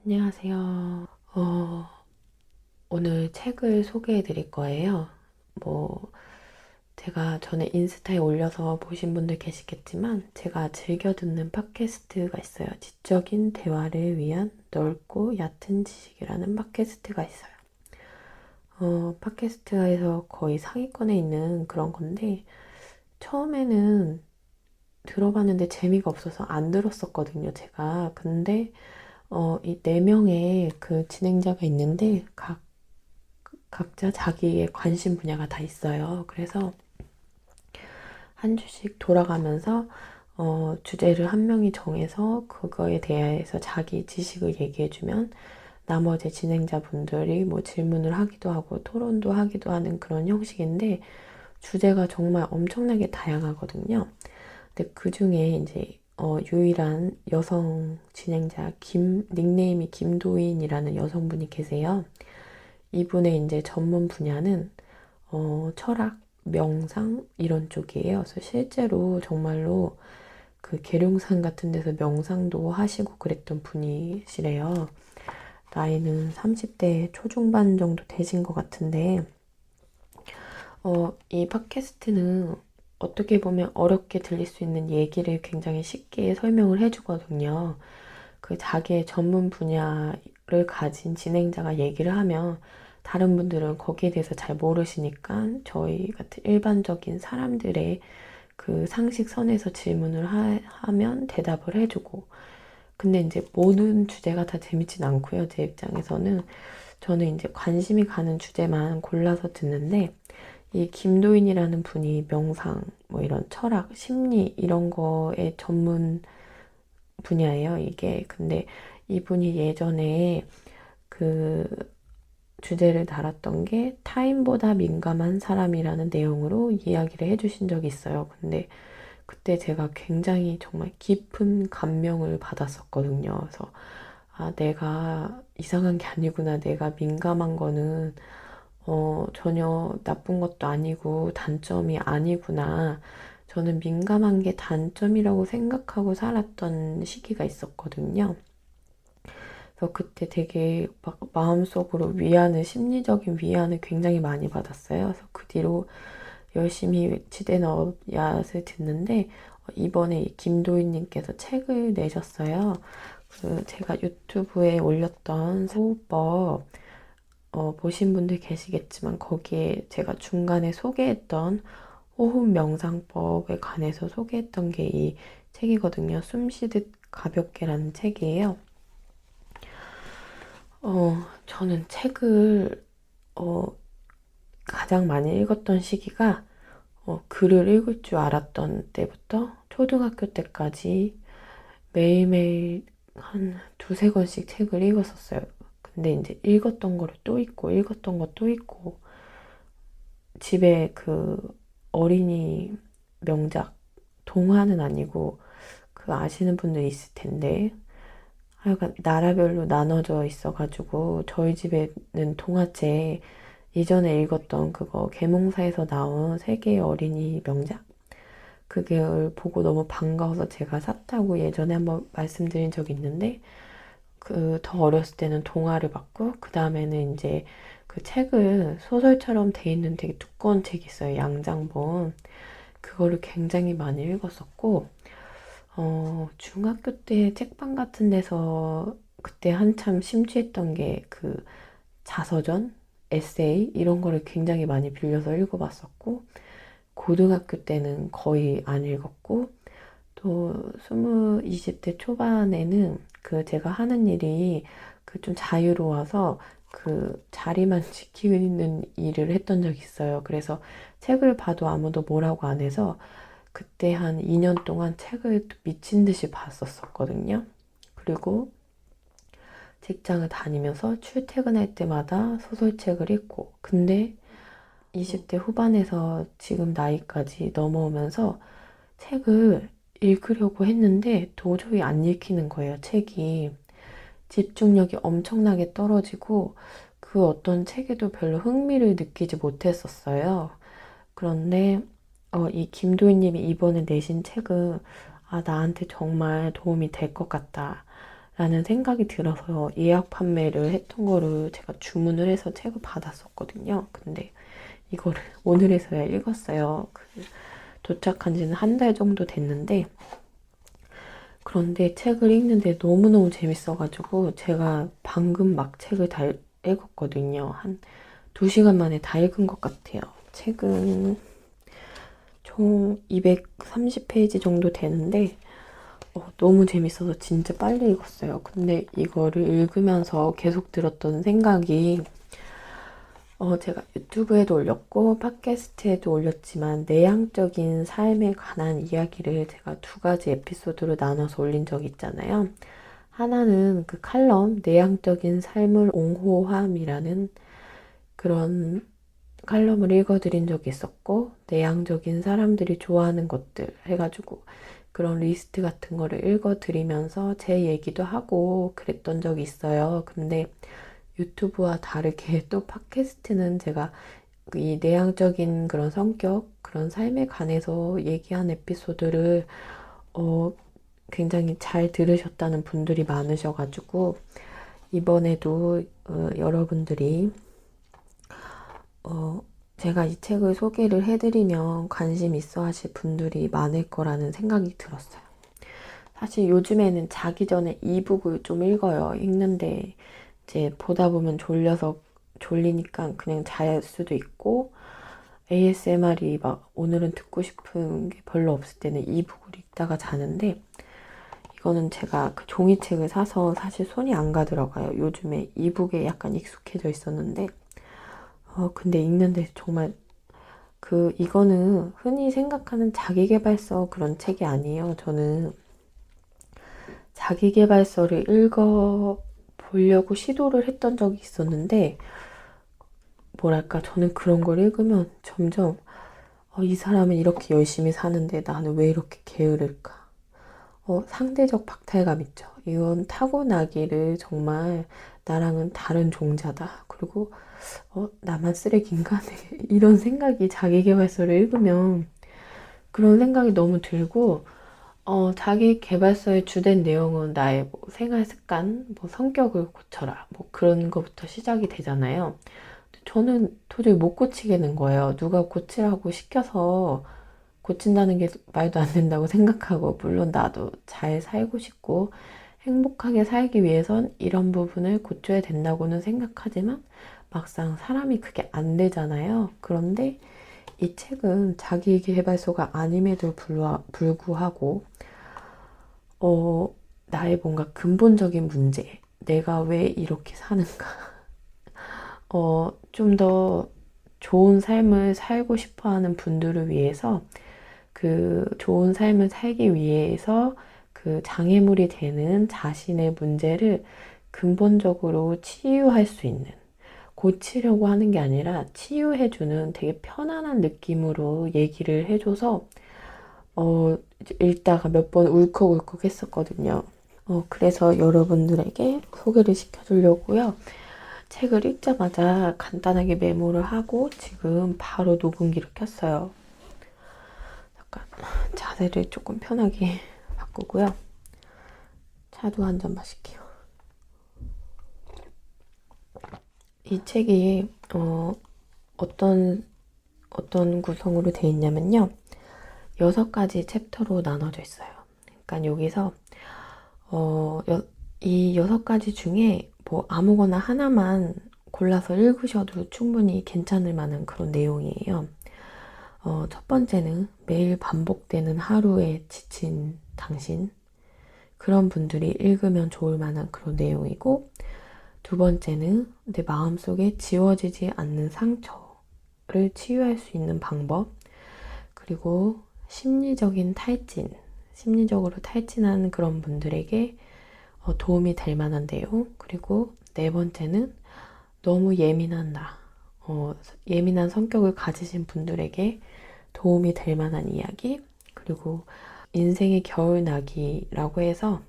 안녕하세요. 오늘 책을 소개해 드릴 거예요. 뭐, 제가 전에 인스타에 올려서 보신 분들 계시겠지만, 제가 즐겨 듣는 팟캐스트가 있어요. 지적인 대화를 위한 넓고 얕은 지식이라는 팟캐스트가 있어요. 팟캐스트에서 거의 상위권에 있는 그런 건데, 처음에는 들어봤는데 재미가 없어서 안 들었었거든요, 제가. 근데, 이 네 명의 그 진행자가 있는데, 각자 자기의 관심 분야가 다 있어요. 그래서 한 주씩 돌아가면서 주제를 한 명이 정해서 그거에 대해서 자기 지식을 얘기해주면 나머지 진행자분들이 뭐 질문을 하기도 하고 토론도 하기도 하는 그런 형식인데 주제가 정말 엄청나게 다양하거든요. 근데 그 중에 이제 유일한 여성 진행자 닉네임이 김도인이라는 여성분이 계세요. 이분의 이제 전문 분야는 철학, 명상 이런 쪽이에요. 그래서 실제로 정말로 그 계룡산 같은 데서 명상도 하시고 그랬던 분이시래요. 나이는 30대 초중반 정도 되신 것 같은데, 이 팟캐스트는 어떻게 보면 어렵게 들릴 수 있는 얘기를 굉장히 쉽게 설명을 해주거든요. 그 자기의 전문 분야를 가진 진행자가 얘기를 하면 다른 분들은 거기에 대해서 잘 모르시니까 저희 같은 일반적인 사람들의 그 상식선에서 질문을 하면 대답을 해주고 근데 이제 모든 주제가 다 재밌진 않고요. 제 입장에서는 저는 이제 관심이 가는 주제만 골라서 듣는데 이 김도인이라는 분이 명상, 뭐 이런 철학, 심리 이런 거에 전문 분야예요, 이게. 근데 이분이 예전에 그 주제를 달았던 게 타인보다 민감한 사람이라는 내용으로 이야기를 해주신 적이 있어요. 근데 그때 제가 굉장히 정말 깊은 감명을 받았었거든요. 그래서 아, 내가 이상한 게 아니구나. 내가 민감한 거는 전혀 나쁜 것도 아니고 단점이 아니구나. 저는 민감한 게 단점이라고 생각하고 살았던 시기가 있었거든요. 그래서 그때 되게 막 마음속으로 위안을, 심리적인 위안을 굉장히 많이 받았어요. 그래서 그 뒤로 열심히 지대는 업야을 듣는데, 이번에 이 김도희님께서 책을 내셨어요. 그 제가 유튜브에 올렸던 호흡법, 보신 분들 계시겠지만, 거기에 제가 중간에 소개했던 호흡 명상법에 관해서 소개했던 게 이 책이거든요. 숨 쉬듯 가볍게라는 책이에요. 저는 책을, 가장 많이 읽었던 시기가, 글을 읽을 줄 알았던 때부터 초등학교 때까지 매일매일 한 두세 권씩 책을 읽었었어요. 근데 이제 읽었던 거를 또 읽고, 읽었던 거 또 읽고, 집에 그 어린이 명작, 동화는 아니고, 그 아시는 분들 있을 텐데, 하여간 나라별로 나눠져 있어가지고 저희 집에는 동화책 예전에 읽었던 그거 계몽사에서 나온 세계의 어린이 명작 그걸 보고 너무 반가워서 제가 샀다고 예전에 한번 말씀드린 적이 있는데 그 더 어렸을 때는 동화를 봤고 그 다음에는 이제 그 책을 소설처럼 돼 있는 되게 두꺼운 책이 있어요. 양장본 그거를 굉장히 많이 읽었었고 중학교 때 책방 같은 데서 그때 한참 심취했던 게 그 자서전, 에세이 이런 거를 굉장히 많이 빌려서 읽어봤었고 고등학교 때는 거의 안 읽었고 또 20대 초반에는 그 제가 하는 일이 그 좀 자유로워서 그 자리만 지키는 일을 했던 적이 있어요. 그래서 책을 봐도 아무도 뭐라고 안 해서 그때 한 2년 동안 책을 미친 듯이 봤었거든요. 그리고 직장을 다니면서 출퇴근할 때마다 소설책을 읽고, 근데 20대 후반에서 지금 나이까지 넘어오면서 책을 읽으려고 했는데 도저히 안 읽히는 거예요, 책이. 집중력이 엄청나게 떨어지고, 그 어떤 책에도 별로 흥미를 느끼지 못했었어요. 그런데 이 김도희님이 이번에 내신 책은 아 나한테 정말 도움이 될 것 같다 라는 생각이 들어서 예약 판매를 했던 거를 제가 주문을 해서 책을 받았었거든요. 근데 이거를 오늘에서야 읽었어요. 도착한 지는 한 달 정도 됐는데, 그런데 책을 읽는데 너무너무 재밌어가지고 제가 방금 막 책을 다 읽었거든요. 한 2시간 만에 다 읽은 것 같아요. 책은 총 230페이지 정도 되는데 너무 재밌어서 진짜 빨리 읽었어요. 근데 이거를 읽으면서 계속 들었던 생각이 제가 유튜브에도 올렸고 팟캐스트에도 올렸지만 내향적인 삶에 관한 이야기를 제가 2가지 에피소드로 나눠서 올린 적이 있잖아요. 하나는 그 칼럼 내향적인 삶을 옹호함이라는 그런 칼럼을 읽어드린 적이 있었고, 내향적인 사람들이 좋아하는 것들 해가지고 그런 리스트 같은 거를 읽어드리면서 제 얘기도 하고 그랬던 적이 있어요. 근데 유튜브와 다르게 또 팟캐스트는 제가 이 내향적인 그런 성격, 그런 삶에 관해서 얘기한 에피소드를 굉장히 잘 들으셨다는 분들이 많으셔가지고 이번에도 여러분들이 제가 이 책을 소개를 해드리면 관심 있어 하실 분들이 많을 거라는 생각이 들었어요. 사실 요즘에는 자기 전에 이북을 좀 읽어요. 읽는데 이제 보다 보면 졸리니까 그냥 잘 수도 있고, ASMR이 막 오늘은 듣고 싶은 게 별로 없을 때는 이북을 읽다가 자는데, 이거는 제가 그 종이책을 사서 사실 손이 안 가더라고요. 요즘에 이북에 약간 익숙해져 있었는데, 근데 읽는데 정말 이거는 흔히 생각하는 자기계발서 그런 책이 아니에요. 저는 자기계발서를 읽어보려고 시도를 했던 적이 있었는데, 뭐랄까, 저는 그런 걸 읽으면 점점, 이 사람은 이렇게 열심히 사는데 나는 왜 이렇게 게으를까? 상대적 박탈감 있죠. 이건 타고나기를 정말 나랑은 다른 종자다. 그리고, 나만 쓰레기인가? 이런 생각이 자기계발서를 읽으면 그런 생각이 너무 들고, 자기 개발서의 주된 내용은 나의 뭐 생활 습관, 뭐 성격을 고쳐라, 뭐 그런 거부터 시작이 되잖아요. 저는 도저히 못 고치겠는 거예요. 누가 고치라고 시켜서 고친다는 게 말도 안 된다고 생각하고, 물론 나도 잘 살고 싶고 행복하게 살기 위해선 이런 부분을 고쳐야 된다고는 생각하지만 막상 사람이 그게 안 되잖아요. 그런데 이 책은 자기계발서가 아님에도 불구하고 나의 뭔가 근본적인 문제, 내가 왜 이렇게 사는가, 좀 더 좋은 삶을 살고 싶어 하는 분들을 위해서, 그 좋은 삶을 살기 위해서 그 장애물이 되는 자신의 문제를 근본적으로 치유할 수 있는, 고치려고 하는 게 아니라 치유해주는 되게 편안한 느낌으로 얘기를 해줘서 이제 읽다가 몇 번 울컥울컥 했었거든요. 그래서 여러분들에게 소개를 시켜주려고요. 책을 읽자마자 간단하게 메모를 하고 지금 바로 녹음기를 켰어요. 잠깐 자세를 조금 편하게 바꾸고요. 차도 한 잔 마실게요. 이 책이 어떤 구성으로 되어 있냐면요. 6가지 챕터로 나눠져 있어요. 그러니까 여기서 이 6가지 중에 뭐 아무거나 하나만 골라서 읽으셔도 충분히 괜찮을 만한 그런 내용이에요. 첫 번째는 매일 반복되는 하루에 지친 당신. 그런 분들이 읽으면 좋을 만한 그런 내용이고, 두 번째는 내 마음속에 지워지지 않는 상처를 치유할 수 있는 방법. 그리고 심리적으로 탈진하는 그런 분들에게 도움이 될 만한 내용. 그리고 네 번째는 너무 예민한 성격을 가지신 분들에게 도움이 될 만한 이야기. 그리고 인생의 겨울나기라고 해서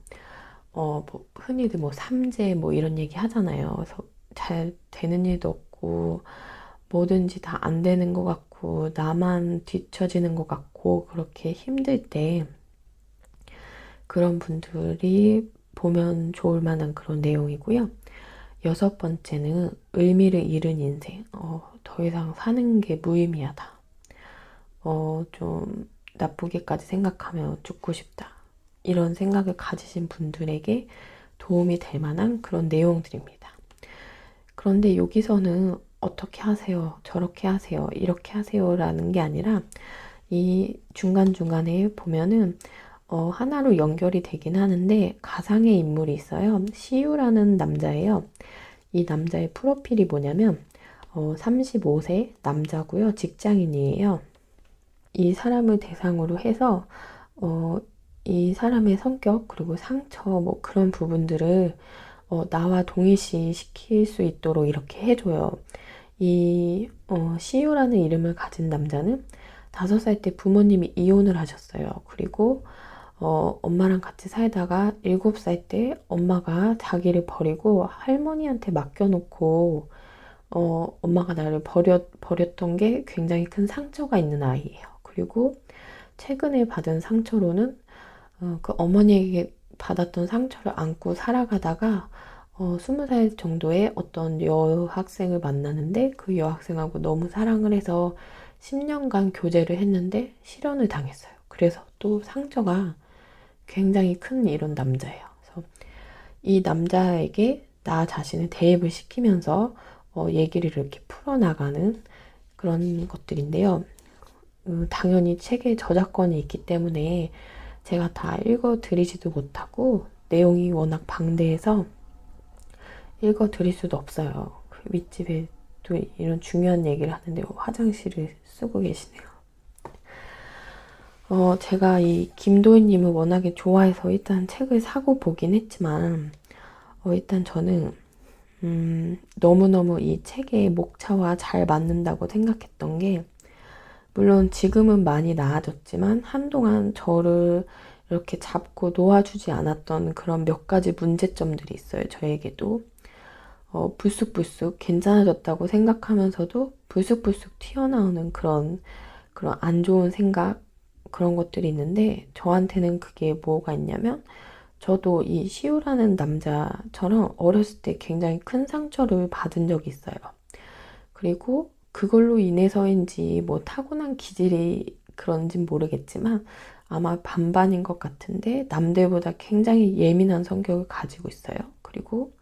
뭐 흔히들 뭐 삼재 뭐 이런 얘기 하잖아요. 그래서 잘 되는 일도 없고 뭐든지 다 안 되는 것 같고 나만 뒤처지는 것 같고 그렇게 힘들 때 그런 분들이 보면 좋을 만한 그런 내용이고요. 여섯 번째는 의미를 잃은 인생. 더 이상 사는 게 무의미하다. 좀 나쁘게까지 생각하며 죽고 싶다. 이런 생각을 가지신 분들에게 도움이 될 만한 그런 내용들입니다. 그런데 여기서는 어떻게 하세요, 저렇게 하세요, 이렇게 하세요 라는 게 아니라 이 중간중간에 보면은 하나로 연결이 되긴 하는데 가상의 인물이 있어요. 시우라는 남자예요. 이 남자의 프로필이 뭐냐면 35세 남자고요. 직장인이에요. 이 사람을 대상으로 해서 이 사람의 성격 그리고 상처 뭐 그런 부분들을 나와 동일시 시킬 수 있도록 이렇게 해줘요. 이 시우라는 이름을 가진 남자는 5살 때 부모님이 이혼을 하셨어요. 그리고 엄마랑 같이 살다가 7살 때 엄마가 자기를 버리고 할머니한테 맡겨놓고 엄마가 나를 버렸던 게 굉장히 큰 상처가 있는 아이예요. 그리고 최근에 받은 상처로는 그 어머니에게 받았던 상처를 안고 살아가다가 20살 정도의 어떤 여학생을 만나는데 그 여학생하고 너무 사랑을 해서 10년간 교제를 했는데 실연을 당했어요. 그래서 또 상처가 굉장히 큰 이런 남자예요. 그래서 이 남자에게 나 자신을 대입을 시키면서 얘기를 이렇게 풀어나가는 그런 것들인데요. 당연히 책에 저작권이 있기 때문에 제가 다 읽어드리지도 못하고 내용이 워낙 방대해서 읽어드릴 수도 없어요. 그 윗집에 또 이런 중요한 얘기를 하는데 화장실을 쓰고 계시네요. 제가 이 김도희님을 워낙에 좋아해서 일단 책을 사고 보긴 했지만 일단 저는 너무너무 이 책의 목차와 잘 맞는다고 생각했던 게 물론 지금은 많이 나아졌지만 한동안 저를 이렇게 잡고 놓아주지 않았던 그런 몇 가지 문제점들이 있어요. 저에게도 불쑥불쑥 괜찮아졌다고 생각하면서도 불쑥불쑥 튀어나오는 그런 안 좋은 생각 그런 것들이 있는데 저한테는 그게 뭐가 있냐면 저도 이 시우라는 남자처럼 어렸을 때 굉장히 큰 상처를 받은 적이 있어요. 그리고 그걸로 인해서인지 뭐 타고난 기질이 그런진 모르겠지만 아마 반반인 것 같은데 남들보다 굉장히 예민한 성격을 가지고 있어요. 그리고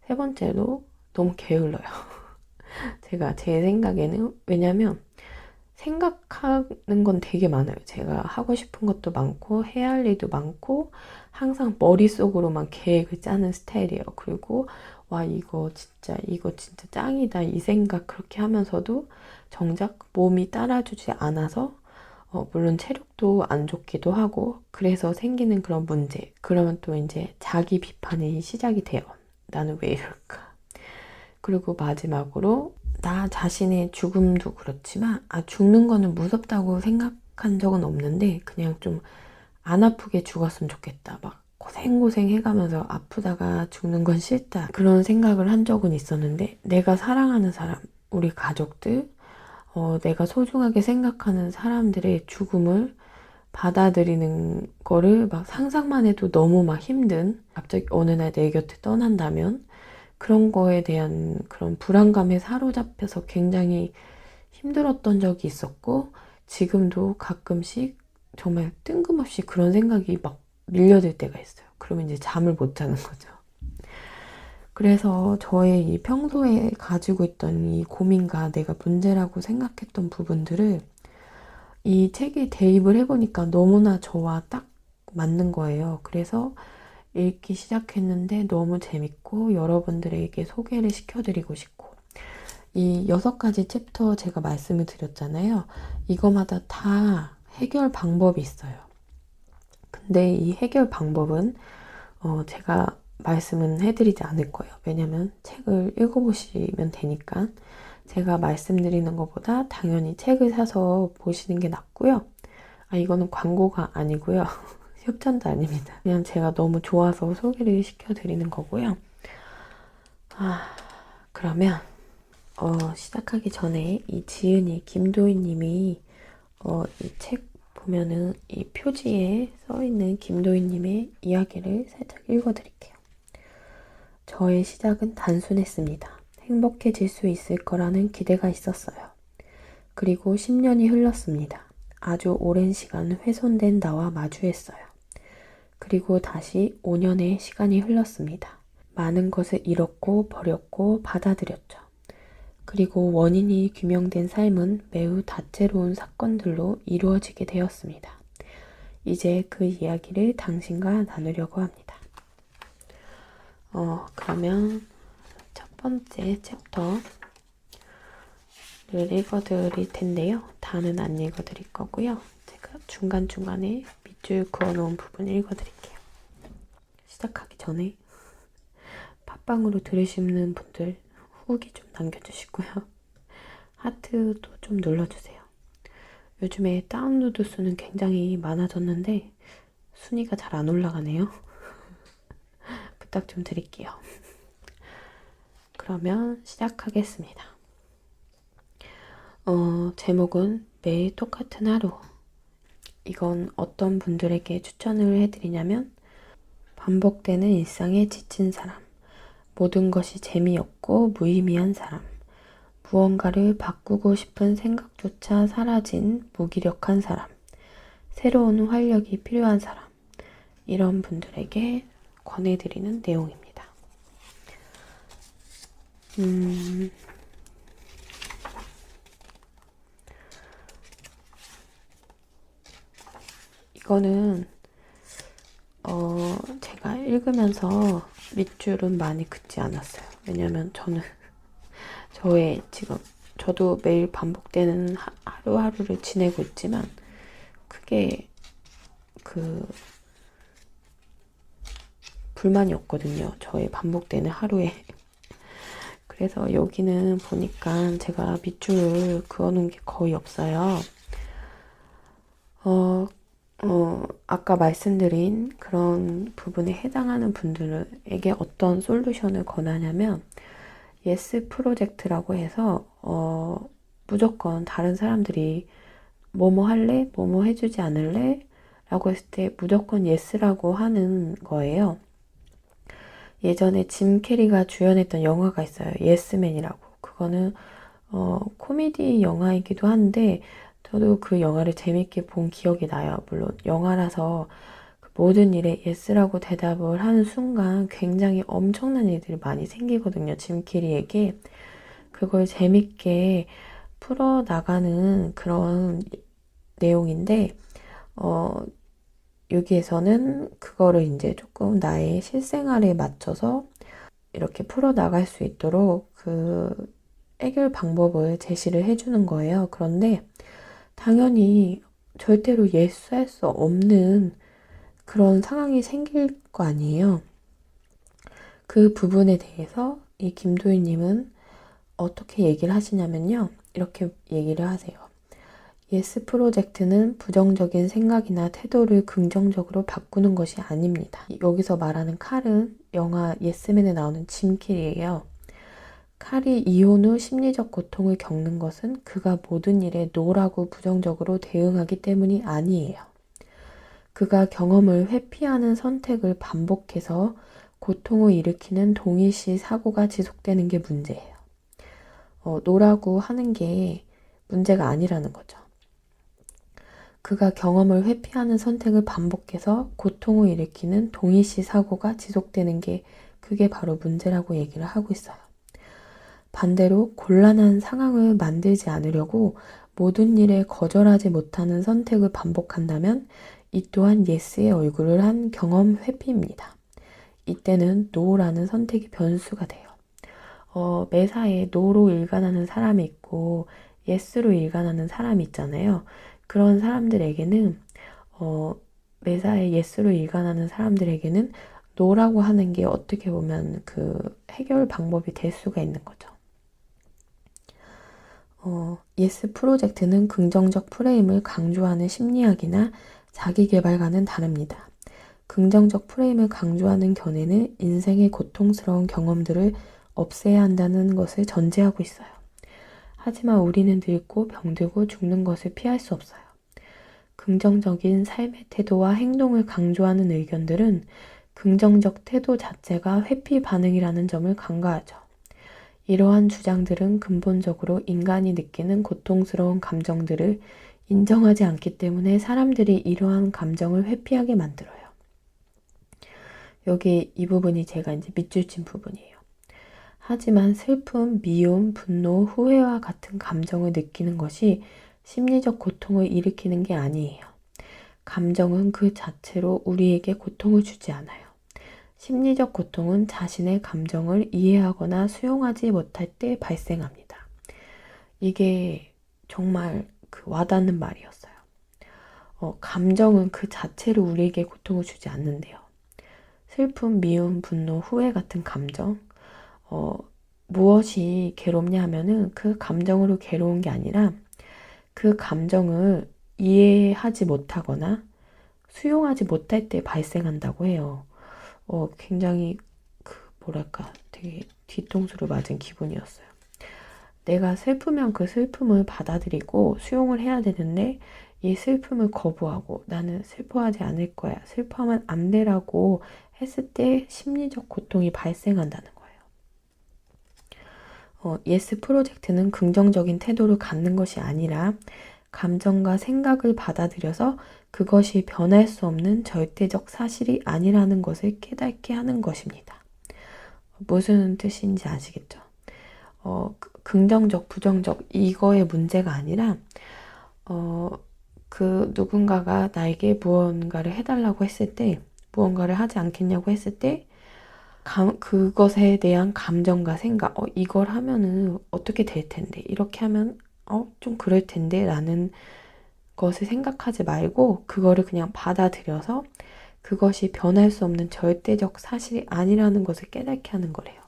세 번째로 너무 게을러요. 제가 제 생각에는 왜냐면 생각하는 건 되게 많아요. 제가 하고 싶은 것도 많고 해야 할 일도 많고 항상 머릿속으로만 계획을 짜는 스타일이에요. 그리고 와 이거 진짜 짱이다 이 생각 그렇게 하면서도 정작 몸이 따라주지 않아서 물론 체력도 안 좋기도 하고 그래서 생기는 그런 문제. 그러면 또 이제 자기 비판이 시작이 돼요. 나는 왜 이럴까? 그리고 마지막으로 나 자신의 죽음도 그렇지만 죽는 거는 무섭다고 생각한 적은 없는데 그냥 좀 안 아프게 죽었으면 좋겠다. 막 고생고생 해가면서 아프다가 죽는 건 싫다. 그런 생각을 한 적은 있었는데 내가 사랑하는 사람, 우리 가족들, 내가 소중하게 생각하는 사람들의 죽음을 받아들이는 거를 막 상상만 해도 너무 막 힘든 갑자기 어느 날 내 곁에 떠난다면 그런 거에 대한 그런 불안감에 사로잡혀서 굉장히 힘들었던 적이 있었고 지금도 가끔씩 정말 뜬금없이 그런 생각이 막 밀려들 때가 있어요. 그러면 이제 잠을 못 자는 거죠. 그래서 저의 이 평소에 가지고 있던 이 고민과 내가 문제라고 생각했던 부분들을 이 책에 대입을 해보니까 너무나 저와 딱 맞는 거예요. 그래서 읽기 시작했는데 너무 재밌고 여러분들에게 소개를 시켜드리고 싶고 이 6가지 챕터 제가 말씀을 드렸잖아요. 이거마다 다 해결 방법이 있어요. 근데 이 해결 방법은 제가 말씀은 해드리지 않을 거예요. 왜냐면 책을 읽어보시면 되니까 제가 말씀드리는 것보다 당연히 책을 사서 보시는 게 낫고요. 이거는 광고가 아니고요. 협찬도 아닙니다. 그냥 제가 너무 좋아서 소개를 시켜드리는 거고요. 그러면 시작하기 전에 이 지은이 김도희 님이 이 책 보면은 이 표지에 써있는 김도희님의 이야기를 살짝 읽어드릴게요. 저의 시작은 단순했습니다. 행복해질 수 있을 거라는 기대가 있었어요. 그리고 10년이 흘렀습니다. 아주 오랜 시간 훼손된 나와 마주했어요. 그리고 다시 5년의 시간이 흘렀습니다. 많은 것을 잃었고 버렸고 받아들였죠. 그리고 원인이 규명된 삶은 매우 다채로운 사건들로 이루어지게 되었습니다. 이제 그 이야기를 당신과 나누려고 합니다. 그러면 첫 번째 챕터를 읽어드릴 텐데요. 다는 안 읽어드릴 거고요. 제가 중간중간에 밑줄 그어놓은 부분 읽어드릴게요. 시작하기 전에 팟빵으로 들으시는 분들 후기 좀 남겨주시고요. 하트도 좀 눌러주세요. 요즘에 다운로드 수는 굉장히 많아졌는데 순위가 잘 안 올라가네요. 부탁 좀 드릴게요. 그러면 시작하겠습니다. 제목은 매일 똑같은 하루. 이건 어떤 분들에게 추천을 해드리냐면 반복되는 일상에 지친 사람, 모든 것이 재미없고 무의미한 사람, 무언가를 바꾸고 싶은 생각조차 사라진 무기력한 사람, 새로운 활력이 필요한 사람, 이런 분들에게 권해드리는 내용입니다. 이거는 제가 읽으면서 밑줄은 많이 긋지 않았어요. 왜냐면 저는 저도 매일 반복되는 하루하루를 지내고 있지만 크게 불만이 없거든요. 저의 반복되는 하루에. 그래서 여기는 보니까 제가 밑줄을 그어놓은 게 거의 없어요. 아까 말씀드린 그런 부분에 해당하는 분들에게 어떤 솔루션을 권하냐면 예스 프로젝트라고 해서 무조건 다른 사람들이 뭐뭐 할래? 뭐뭐 해주지 않을래? 라고 했을 때 무조건 예스라고 하는 거예요. 예전에 짐 캐리가 주연했던 영화가 있어요. 예스맨이라고. 그거는 코미디 영화이기도 한데 저도 그 영화를 재밌게 본 기억이 나요. 물론 영화라서 모든 일에 예스라고 대답을 하는 순간 굉장히 엄청난 일들이 많이 생기거든요. 짐 캐리에게. 그걸 재밌게 풀어나가는 그런 내용인데 여기에서는 그거를 이제 조금 나의 실생활에 맞춰서 이렇게 풀어나갈 수 있도록 그 해결 방법을 제시를 해주는 거예요. 그런데 당연히 절대로 예스할 수 없는 그런 상황이 생길 거 아니에요. 그 부분에 대해서 이 김도희님은 어떻게 얘기를 하시냐면요. 이렇게 얘기를 하세요. 예스 프로젝트는 부정적인 생각이나 태도를 긍정적으로 바꾸는 것이 아닙니다. 여기서 말하는 칼은 영화 예스맨에 나오는 짐 캐리예요. 칼이 이혼 후 심리적 고통을 겪는 것은 그가 모든 일에 노라고 부정적으로 대응하기 때문이 아니에요. 그가 경험을 회피하는 선택을 반복해서 고통을 일으키는 동일시 사고가 지속되는 게 문제예요. 노라고 하는 게 문제가 아니라는 거죠. 그가 경험을 회피하는 선택을 반복해서 고통을 일으키는 동일시 사고가 지속되는 게 그게 바로 문제라고 얘기를 하고 있어요. 반대로 곤란한 상황을 만들지 않으려고 모든 일에 거절하지 못하는 선택을 반복한다면 이 또한 예스의 얼굴을 한 경험 회피입니다. 이때는 노라는 선택이 변수가 돼요. 매사에 노로 일관하는 사람이 있고 예스로 일관하는 사람이 있잖아요. 그런 사람들에게는 매사에 예스로 일관하는 사람들에게는 노라고 하는 게 어떻게 보면 그 해결 방법이 될 수가 있는 거죠. 예스 프로젝트는 긍정적 프레임을 강조하는 심리학이나 자기계발과는 다릅니다. 긍정적 프레임을 강조하는 견해는 인생의 고통스러운 경험들을 없애야 한다는 것을 전제하고 있어요. 하지만 우리는 늙고 병들고 죽는 것을 피할 수 없어요. 긍정적인 삶의 태도와 행동을 강조하는 의견들은 긍정적 태도 자체가 회피 반응이라는 점을 간과하죠. 이러한 주장들은 근본적으로 인간이 느끼는 고통스러운 감정들을 인정하지 않기 때문에 사람들이 이러한 감정을 회피하게 만들어요. 여기 이 부분이 제가 이제 밑줄 친 부분이에요. 하지만 슬픔, 미움, 분노, 후회와 같은 감정을 느끼는 것이 심리적 고통을 일으키는 게 아니에요. 감정은 그 자체로 우리에게 고통을 주지 않아요. 심리적 고통은 자신의 감정을 이해하거나 수용하지 못할 때 발생합니다. 이게 정말 와닿는 말이었어요. 감정은 그 자체로 우리에게 고통을 주지 않는데요. 슬픔, 미움, 분노, 후회 같은 감정, 무엇이 괴롭냐 하면은 그 감정으로 괴로운 게 아니라 그 감정을 이해하지 못하거나 수용하지 못할 때 발생한다고 해요. 굉장히 되게 뒤통수를 맞은 기분이었어요. 내가 슬프면 그 슬픔을 받아들이고 수용을 해야 되는데 이 슬픔을 거부하고 나는 슬퍼하지 않을 거야, 슬퍼하면 안 돼라고 했을 때 심리적 고통이 발생한다는 거예요. 예스 프로젝트는 긍정적인 태도를 갖는 것이 아니라 감정과 생각을 받아들여서 그것이 변할 수 없는 절대적 사실이 아니라는 것을 깨닫게 하는 것입니다. 무슨 뜻인지 아시겠죠? 긍정적, 부정적 이거의 문제가 아니라 그 누군가가 나에게 무언가를 해달라고 했을 때, 무언가를 하지 않겠냐고 했을 때 그것에 대한 감정과 생각, 이걸 하면은 어떻게 될 텐데, 이렇게 하면 좀 그럴 텐데 라는 것을 생각하지 말고 그거를 그냥 받아들여서 그것이 변할 수 없는 절대적 사실이 아니라는 것을 깨닫게 하는 거래요.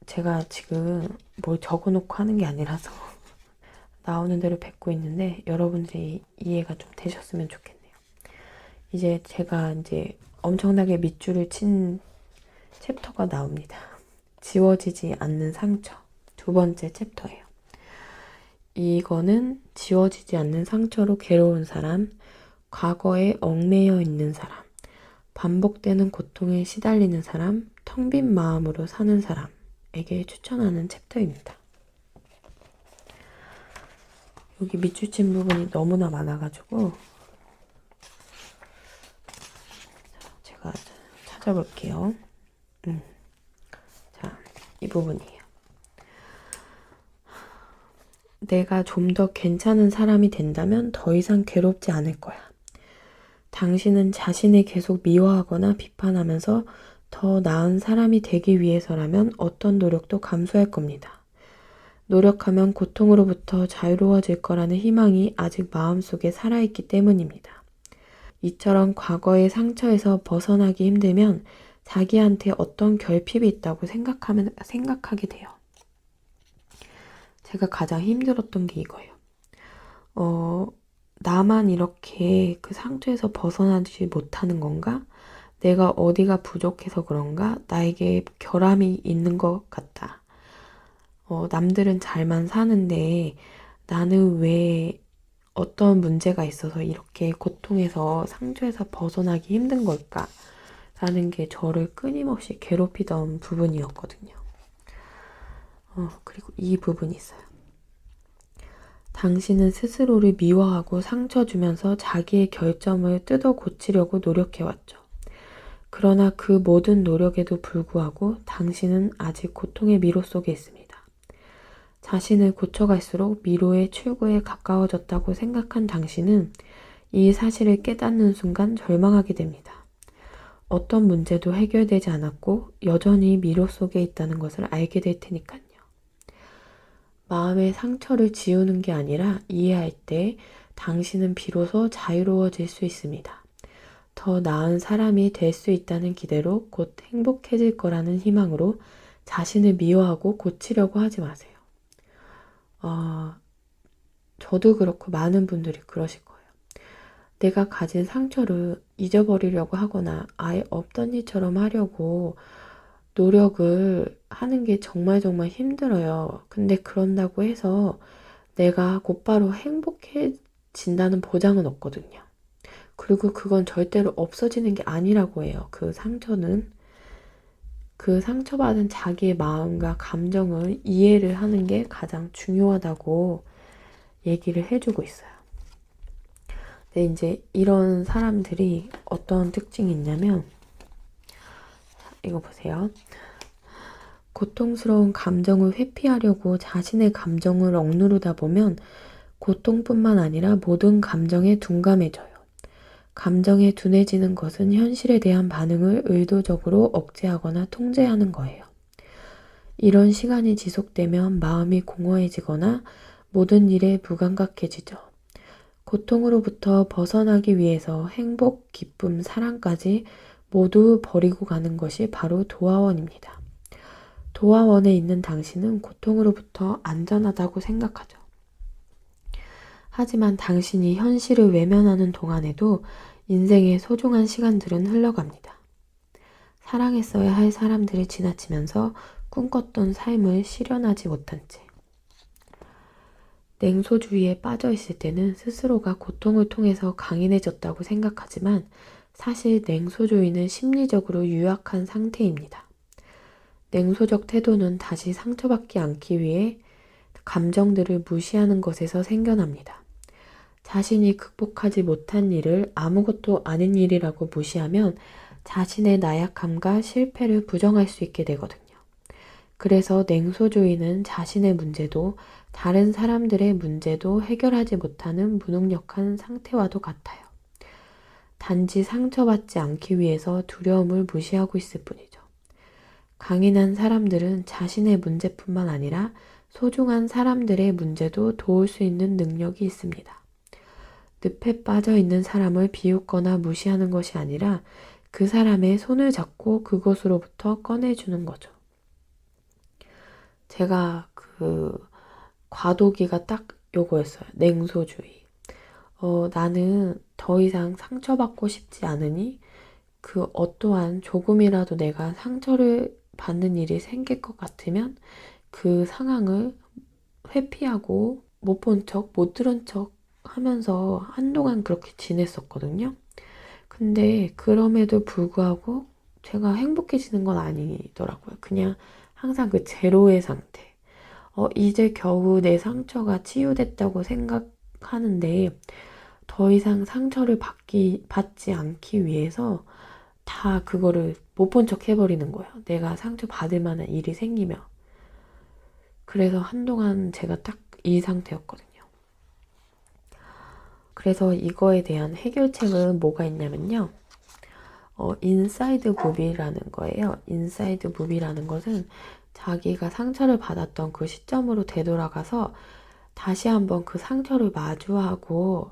제가 지금 뭘 적어놓고 하는 게 아니라서 나오는 대로 뱉고 있는데 여러분들이 이해가 좀 되셨으면 좋겠네요. 이제 제가 엄청나게 밑줄을 친 챕터가 나옵니다. 지워지지 않는 상처. 두 번째 챕터예요. 이거는 지워지지 않는 상처로 괴로운 사람, 과거에 얽매여 있는 사람, 반복되는 고통에 시달리는 사람, 텅 빈 마음으로 사는 사람에게 추천하는 챕터입니다. 여기 밑줄 친 부분이 너무나 많아가지고 제가 찾아볼게요. 자, 이 부분이에요. 내가 좀 더 괜찮은 사람이 된다면 더 이상 괴롭지 않을 거야. 당신은 자신을 계속 미워하거나 비판하면서 더 나은 사람이 되기 위해서라면 어떤 노력도 감수할 겁니다. 노력하면 고통으로부터 자유로워질 거라는 희망이 아직 마음속에 살아있기 때문입니다. 이처럼 과거의 상처에서 벗어나기 힘들면 자기한테 어떤 결핍이 있다고 생각하게 돼요. 제가 가장 힘들었던 게 이거예요. 나만 이렇게 그 상처에서 벗어나지 못하는 건가? 내가 어디가 부족해서 그런가? 나에게 결함이 있는 것 같다. 남들은 잘만 사는데 나는 왜 어떤 문제가 있어서 이렇게 고통에서 상처에서 벗어나기 힘든 걸까? 라는 게 저를 끊임없이 괴롭히던 부분이었거든요. 그리고 이 부분이 있어요. 당신은 스스로를 미워하고 상처 주면서 자기의 결점을 뜯어 고치려고 노력해왔죠. 그러나 그 모든 노력에도 불구하고 당신은 아직 고통의 미로 속에 있습니다. 자신을 고쳐갈수록 미로의 출구에 가까워졌다고 생각한 당신은 이 사실을 깨닫는 순간 절망하게 됩니다. 어떤 문제도 해결되지 않았고 여전히 미로 속에 있다는 것을 알게 될 테니까요. 마음의 상처를 지우는 게 아니라 이해할 때 당신은 비로소 자유로워질 수 있습니다. 더 나은 사람이 될 수 있다는 기대로 곧 행복해질 거라는 희망으로 자신을 미워하고 고치려고 하지 마세요. 저도 그렇고 많은 분들이 그러실 거예요. 내가 가진 상처를 잊어버리려고 하거나 아예 없던 일처럼 하려고 노력을 하는 게 정말 힘들어요. 근데 그런다고 해서 내가 곧바로 행복해진다는 보장은 없거든요. 그리고 그건 절대로 없어지는 게 아니라고 해요. 그 상처는. 그 상처받은 자기의 마음과 감정을 이해를 하는 게 가장 중요하다고 얘기를 해주고 있어요. 근데 이제 이런 사람들이 어떤 특징이 있냐면, 이거 보세요. 고통스러운 감정을 회피하려고 자신의 감정을 억누르다 보면 고통뿐만 아니라 모든 감정에 둔감해져요. 감정에 둔해지는 것은 현실에 대한 반응을 의도적으로 억제하거나 통제하는 거예요. 이런 시간이 지속되면 마음이 공허해지거나 모든 일에 무감각해지죠. 고통으로부터 벗어나기 위해서 행복, 기쁨, 사랑까지 모두 버리고 가는 것이 바로 도화원입니다. 도화원에 있는 당신은 고통으로부터 안전하다고 생각하죠. 하지만 당신이 현실을 외면하는 동안에도 인생의 소중한 시간들은 흘러갑니다. 사랑했어야 할 사람들이 지나치면서 꿈꿨던 삶을 실현하지 못한 채. 냉소주의에 빠져 있을 때는 스스로가 고통을 통해서 강인해졌다고 생각하지만 사실 냉소주의는 심리적으로 유약한 상태입니다. 냉소적 태도는 다시 상처받지 않기 위해 감정들을 무시하는 것에서 생겨납니다. 자신이 극복하지 못한 일을 아무것도 아닌 일이라고 무시하면 자신의 나약함과 실패를 부정할 수 있게 되거든요. 그래서 냉소주의는 자신의 문제도 다른 사람들의 문제도 해결하지 못하는 무능력한 상태와도 같아요. 단지 상처받지 않기 위해서 두려움을 무시하고 있을 뿐이죠. 강인한 사람들은 자신의 문제뿐만 아니라 소중한 사람들의 문제도 도울 수 있는 능력이 있습니다. 늪에 빠져 있는 사람을 비웃거나 무시하는 것이 아니라 그 사람의 손을 잡고 그곳으로부터 꺼내주는 거죠. 제가 과도기가 딱 요거였어요. 냉소주의. 나는 더 이상 상처받고 싶지 않으니 그 어떠한 조금이라도 내가 상처를 받는 일이 생길 것 같으면 그 상황을 회피하고 못 본 척, 못 들은 척 하면서 한동안 그렇게 지냈었거든요. 근데 그럼에도 불구하고 제가 행복해지는 건 아니더라고요. 그냥 항상 그 제로의 상태. 이제 겨우 내 상처가 치유됐다고 생각하는데 더 이상 상처를 받지 않기 위해서 다 그거를 못 본 척 해버리는 거예요. 내가 상처 받을 만한 일이 생기면. 그래서 한동안 제가 딱 이 상태였거든요. 그래서 이거에 대한 해결책은 뭐가 있냐면요. 인사이드 무비라는 거예요. 인사이드 무비라는 것은 자기가 상처를 받았던 그 시점으로 되돌아가서 다시 한번 그 상처를 마주하고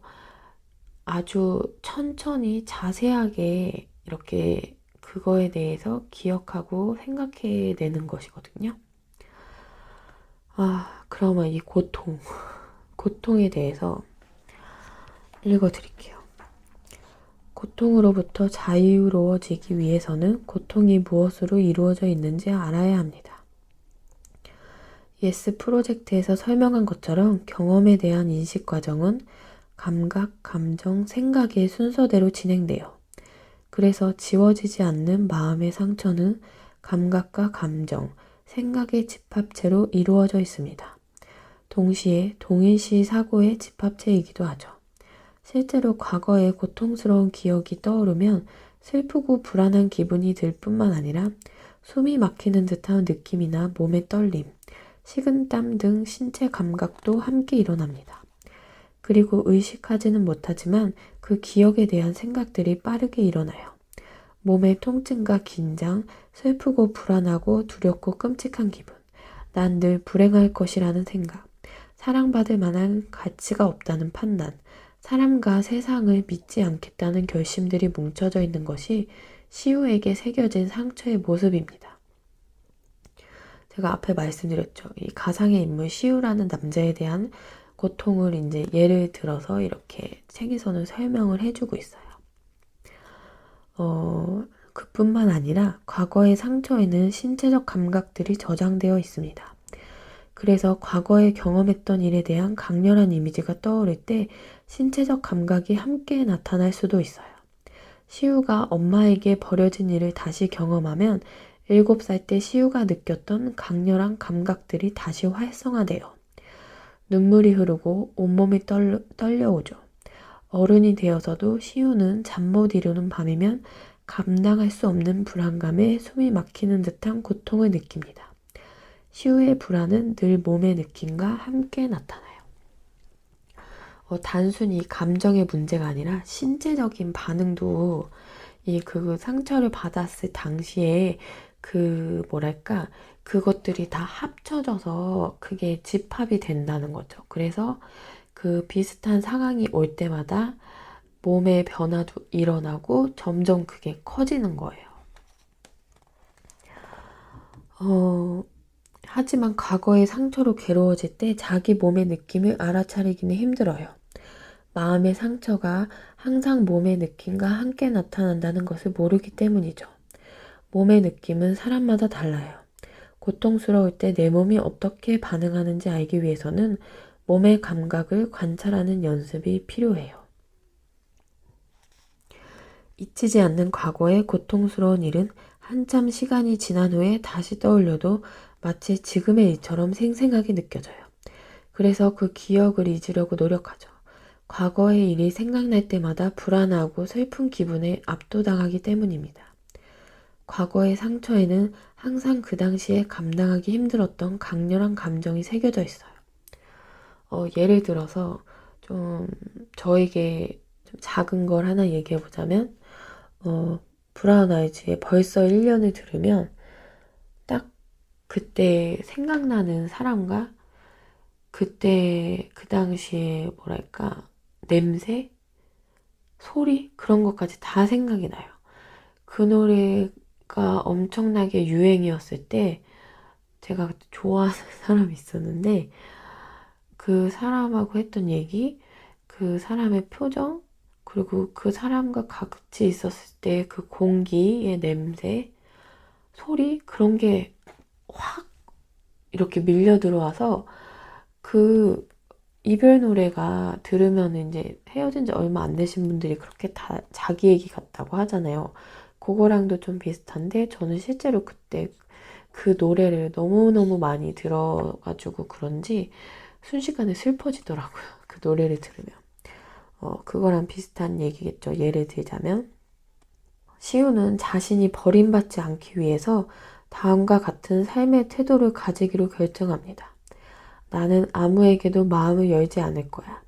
아주 천천히 자세하게 이렇게 그거에 대해서 기억하고 생각해내는 것이거든요. 그러면 이 고통에 대해서 읽어드릴게요. 고통으로부터 자유로워지기 위해서는 고통이 무엇으로 이루어져 있는지 알아야 합니다. 예스 프로젝트에서 설명한 것처럼 경험에 대한 인식 과정은 감각, 감정, 생각의 순서대로 진행돼요. 그래서 지워지지 않는 마음의 상처는 감각과 감정, 생각의 집합체로 이루어져 있습니다. 동시에 동일시 사고의 집합체이기도 하죠. 실제로 과거의 고통스러운 기억이 떠오르면 슬프고 불안한 기분이 들 뿐만 아니라 숨이 막히는 듯한 느낌이나 몸의 떨림, 식은땀 등 신체 감각도 함께 일어납니다. 그리고 의식하지는 못하지만 그 기억에 대한 생각들이 빠르게 일어나요. 몸의 통증과 긴장, 슬프고 불안하고 두렵고 끔찍한 기분, 난 늘 불행할 것이라는 생각, 사랑받을 만한 가치가 없다는 판단, 사람과 세상을 믿지 않겠다는 결심들이 뭉쳐져 있는 것이 시우에게 새겨진 상처의 모습입니다. 제가 앞에 말씀드렸죠. 이 가상의 인물 시우라는 남자에 대한 고통을 이제 예를 들어서 이렇게 책에서는 설명을 해주고 있어요. 그뿐만 아니라 과거의 상처에는 신체적 감각들이 저장되어 있습니다. 그래서 과거에 경험했던 일에 대한 강렬한 이미지가 떠오를 때 신체적 감각이 함께 나타날 수도 있어요. 시우가 엄마에게 버려진 일을 다시 경험하면 7살 때 시우가 느꼈던 강렬한 감각들이 다시 활성화돼요. 눈물이 흐르고 온몸이 떨려오죠. 어른이 되어서도 시우는 잠 못 이루는 밤이면 감당할 수 없는 불안감에 숨이 막히는 듯한 고통을 느낍니다. 시우의 불안은 늘 몸의 느낌과 함께 나타나요. 단순히 감정의 문제가 아니라 신체적인 반응도 그 상처를 받았을 당시에 그것들이 다 합쳐져서 그게 집합이 된다는 거죠. 그래서 그 비슷한 상황이 올 때마다 몸의 변화도 일어나고 점점 그게 커지는 거예요. 하지만 과거의 상처로 괴로워질 때 자기 몸의 느낌을 알아차리기는 힘들어요. 마음의 상처가 항상 몸의 느낌과 함께 나타난다는 것을 모르기 때문이죠. 몸의 느낌은 사람마다 달라요. 고통스러울 때 내 몸이 어떻게 반응하는지 알기 위해서는 몸의 감각을 관찰하는 연습이 필요해요. 잊히지 않는 과거의 고통스러운 일은 한참 시간이 지난 후에 다시 떠올려도 마치 지금의 일처럼 생생하게 느껴져요. 그래서 그 기억을 잊으려고 노력하죠. 과거의 일이 생각날 때마다 불안하고 슬픈 기분에 압도당하기 때문입니다. 과거의 상처에는 항상 그 당시에 감당하기 힘들었던 강렬한 감정이 새겨져 있어요. 예를 들어서 좀 저에게 좀 작은 걸 하나 얘기해 보자면 브라운 아이즈의 벌써 1년을 들으면 딱 그때 생각나는 사람과 그때 그 당시에 냄새? 소리? 그런 것까지 다 생각이 나요. 그 노래가 엄청나게 유행이었을 때 제가 좋아하는 사람이 있었는데 그 사람하고 했던 얘기, 그 사람의 표정, 그리고 그 사람과 같이 있었을 때 그 공기의 냄새, 소리, 그런 게 확 이렇게 밀려 들어와서 그 이별 노래가 들으면 이제 헤어진 지 얼마 안 되신 분들이 그렇게 다 자기 얘기 같다고 하잖아요. 그거랑도 좀 비슷한데 저는 실제로 그때 그 노래를 너무너무 많이 들어가지고 그런지 순식간에 슬퍼지더라고요. 그 노래를 들으면. 그거랑 비슷한 얘기겠죠. 예를 들자면 시우는 자신이 버림받지 않기 위해서 다음과 같은 삶의 태도를 가지기로 결정합니다. 나는 아무에게도 마음을 열지 않을 거야.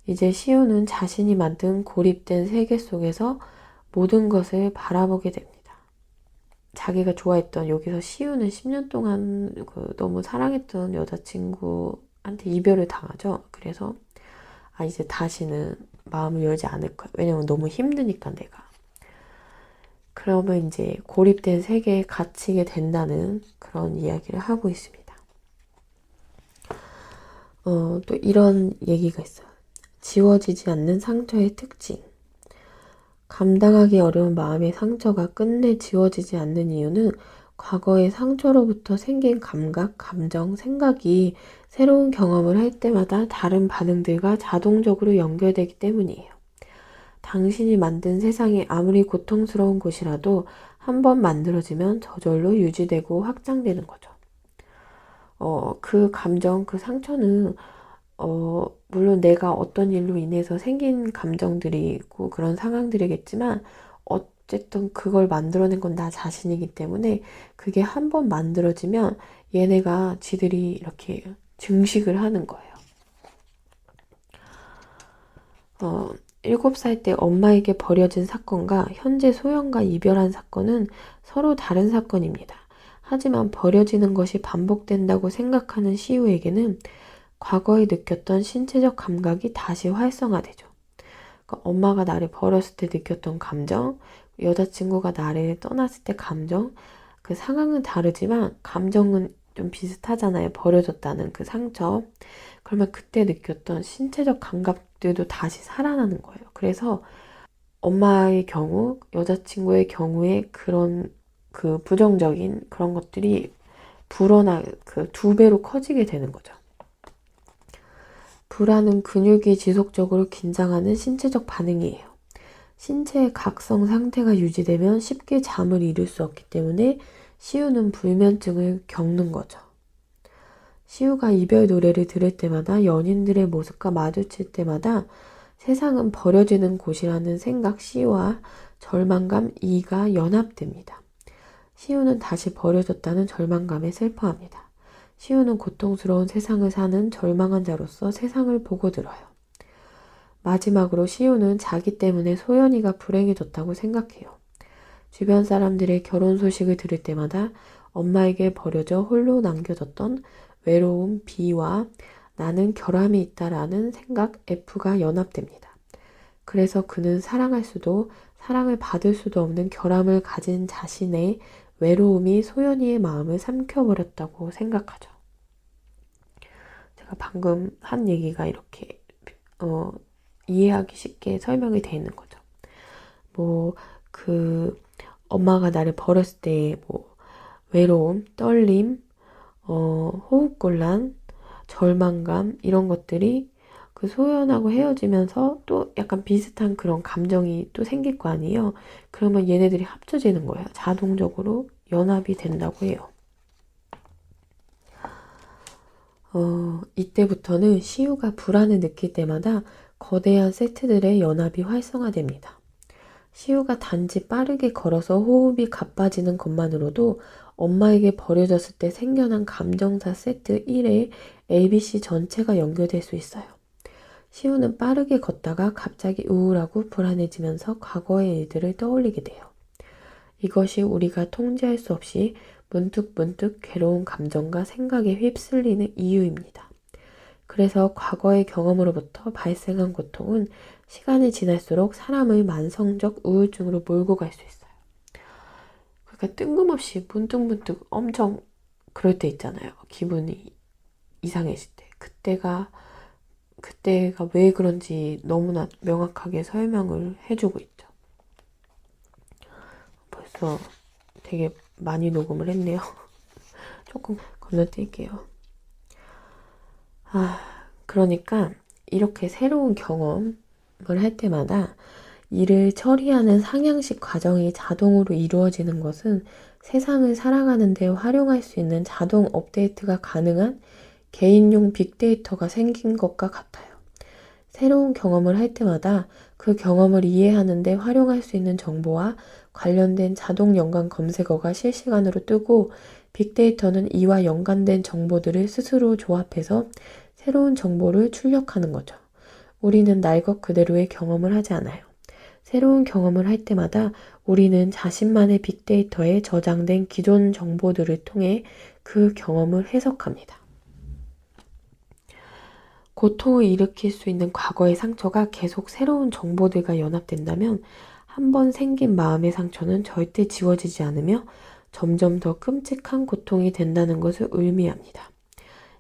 이제 시우는 자신이 만든 고립된 세계 속에서 모든 것을 바라보게 됩니다. 자기가 좋아했던 여기서 시우는 10년 동안 너무 사랑했던 여자친구한테 이별을 당하죠. 그래서 이제 다시는 마음을 열지 않을 거야. 왜냐면 너무 힘드니까 내가. 그러면 이제 고립된 세계에 갇히게 된다는 그런 이야기를 하고 있습니다. 또 이런 얘기가 있어요. 지워지지 않는 상처의 특징. 감당하기 어려운 마음의 상처가 끝내 지워지지 않는 이유는 과거의 상처로부터 생긴 감각, 감정, 생각이 새로운 경험을 할 때마다 다른 반응들과 자동적으로 연결되기 때문이에요. 당신이 만든 세상이 아무리 고통스러운 곳이라도 한번 만들어지면 저절로 유지되고 확장되는 거죠. 그 감정, 그 상처는 물론 내가 어떤 일로 인해서 생긴 감정들이 있고 그런 상황들이겠지만 어쨌든 그걸 만들어낸 건 나 자신이기 때문에 그게 한번 만들어지면 얘네가 지들이 이렇게 증식을 하는 거예요. 7살 때 엄마에게 버려진 사건과 현재 소영과 이별한 사건은 서로 다른 사건입니다. 하지만 버려지는 것이 반복된다고 생각하는 시우에게는 과거에 느꼈던 신체적 감각이 다시 활성화되죠. 그러니까 엄마가 나를 버렸을 때 느꼈던 감정, 여자친구가 나를 떠났을 때 감정, 그 상황은 다르지만 감정은 좀 비슷하잖아요. 버려졌다는 그 상처. 그러면 그때 느꼈던 신체적 감각들도 다시 살아나는 거예요. 그래서 엄마의 경우, 여자친구의 경우에 그런 그 부정적인 그런 것들이 그 2배로 커지게 되는 거죠. 불안은 근육이 지속적으로 긴장하는 신체적 반응이에요. 신체의 각성 상태가 유지되면 쉽게 잠을 이룰 수 없기 때문에 시우는 불면증을 겪는 거죠. 시우가 이별 노래를 들을 때마다, 연인들의 모습과 마주칠 때마다 세상은 버려지는 곳이라는 생각 C와 절망감 E가 연합됩니다. 시우는 다시 버려졌다는 절망감에 슬퍼합니다. 시우는 고통스러운 세상을 사는 절망한 자로서 세상을 보고 들어요. 마지막으로 시우는 자기 때문에 소연이가 불행해졌다고 생각해요. 주변 사람들의 결혼 소식을 들을 때마다 엄마에게 버려져 홀로 남겨졌던 외로움 B와 나는 결함이 있다라는 생각 F가 연합됩니다. 그래서 그는 사랑할 수도 사랑을 받을 수도 없는 결함을 가진 자신의 외로움이 소연이의 마음을 삼켜버렸다고 생각하죠. 제가 방금 한 얘기가 이렇게 이해하기 쉽게 설명이 되어 있는 거죠. 엄마가 나를 버렸을 때 외로움, 떨림, 호흡곤란, 절망감 이런 것들이 그 소연하고 헤어지면서 또 약간 비슷한 그런 감정이 또 생길 거 아니에요. 그러면 얘네들이 합쳐지는 거예요. 자동적으로 연합이 된다고 해요. 이때부터는 시우가 불안을 느낄 때마다 거대한 세트들의 연합이 활성화됩니다. 시우가 단지 빠르게 걸어서 호흡이 가빠지는 것만으로도 엄마에게 버려졌을 때 생겨난 감정사 세트 1에 ABC 전체가 연결될 수 있어요. 시우는 빠르게 걷다가 갑자기 우울하고 불안해지면서 과거의 일들을 떠올리게 돼요. 이것이 우리가 통제할 수 없이 문득문득 괴로운 감정과 생각에 휩쓸리는 이유입니다. 그래서 과거의 경험으로부터 발생한 고통은 시간이 지날수록 사람을 만성적 우울증으로 몰고 갈 수 있어요. 그러니까 뜬금없이 문득문득 엄청 그럴 때 있잖아요. 기분이 이상해질 때. 그때가 왜 그런지 너무나 명확하게 설명을 해주고 있죠. 벌써 되게 많이 녹음을 했네요. 조금 건너뛸게요. 그러니까 이렇게 새로운 경험을 할 때마다 이를 처리하는 상향식 과정이 자동으로 이루어지는 것은 세상을 살아가는 데 활용할 수 있는 자동 업데이트가 가능한 개인용 빅데이터가 생긴 것과 같아요. 새로운 경험을 할 때마다 그 경험을 이해하는 데 활용할 수 있는 정보와 관련된 자동 연관 검색어가 실시간으로 뜨고 빅데이터는 이와 연관된 정보들을 스스로 조합해서 새로운 정보를 출력하는 거죠. 우리는 날 것 그대로의 경험을 하지 않아요. 새로운 경험을 할 때마다 우리는 자신만의 빅데이터에 저장된 기존 정보들을 통해 그 경험을 해석합니다. 고통을 일으킬 수 있는 과거의 상처가 계속 새로운 정보들과 연합된다면 한 번 생긴 마음의 상처는 절대 지워지지 않으며 점점 더 끔찍한 고통이 된다는 것을 의미합니다.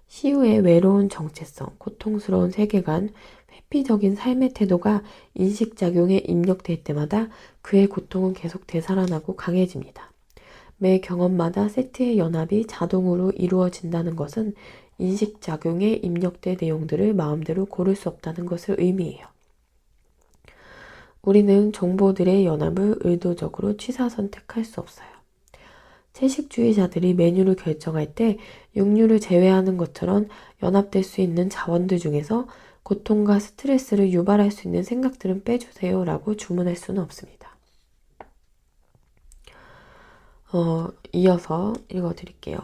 시우의 외로운 정체성, 고통스러운 세계관, 회피적인 삶의 태도가 인식작용에 입력될 때마다 그의 고통은 계속 되살아나고 강해집니다. 매 경험마다 세트의 연합이 자동으로 이루어진다는 것은 인식작용에 입력된 내용들을 마음대로 고를 수 없다는 것을 의미해요. 우리는 정보들의 연합을 의도적으로 취사 선택할 수 없어요. 채식주의자들이 메뉴를 결정할 때 육류를 제외하는 것처럼 연합될 수 있는 자원들 중에서 고통과 스트레스를 유발할 수 있는 생각들은 빼주세요 라고 주문할 수는 없습니다. 이어서 읽어드릴게요.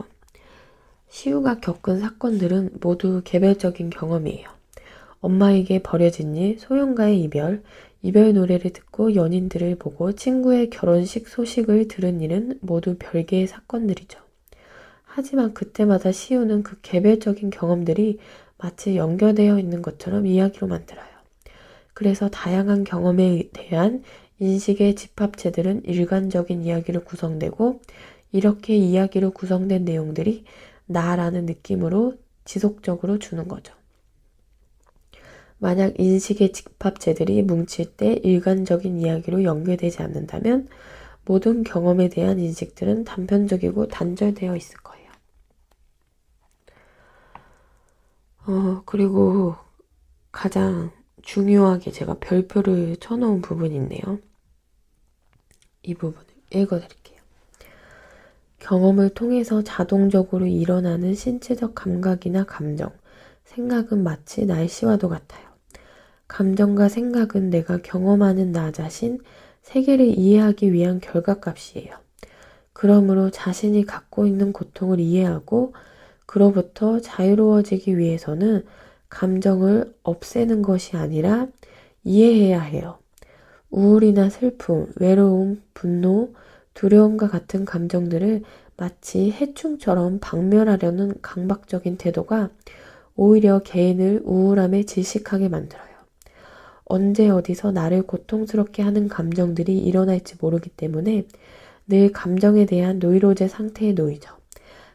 시우가 겪은 사건들은 모두 개별적인 경험이에요. 엄마에게 버려진 일, 소연과의 이별 노래를 듣고 연인들을 보고 친구의 결혼식 소식을 들은 일은 모두 별개의 사건들이죠. 하지만 그때마다 시우는 그 개별적인 경험들이 마치 연결되어 있는 것처럼 이야기로 만들어요. 그래서 다양한 경험에 대한 인식의 집합체들은 일관적인 이야기로 구성되고 이렇게 이야기로 구성된 내용들이 나라는 느낌으로 지속적으로 주는 거죠. 만약 인식의 집합체들이 뭉칠 때 일관적인 이야기로 연결되지 않는다면 모든 경험에 대한 인식들은 단편적이고 단절되어 있을 거예요. 그리고 가장 중요하게 제가 별표를 쳐놓은 부분이 있네요. 이 부분을 읽어드릴게요. 경험을 통해서 자동적으로 일어나는 신체적 감각이나 감정, 생각은 마치 날씨와도 같아요. 감정과 생각은 내가 경험하는 나 자신, 세계를 이해하기 위한 결과값이에요. 그러므로 자신이 갖고 있는 고통을 이해하고 그로부터 자유로워지기 위해서는 감정을 없애는 것이 아니라 이해해야 해요. 우울이나 슬픔, 외로움, 분노, 두려움과 같은 감정들을 마치 해충처럼 박멸하려는 강박적인 태도가 오히려 개인을 우울함에 질식하게 만들어요. 언제 어디서 나를 고통스럽게 하는 감정들이 일어날지 모르기 때문에 늘 감정에 대한 노이로제 상태에 놓이죠.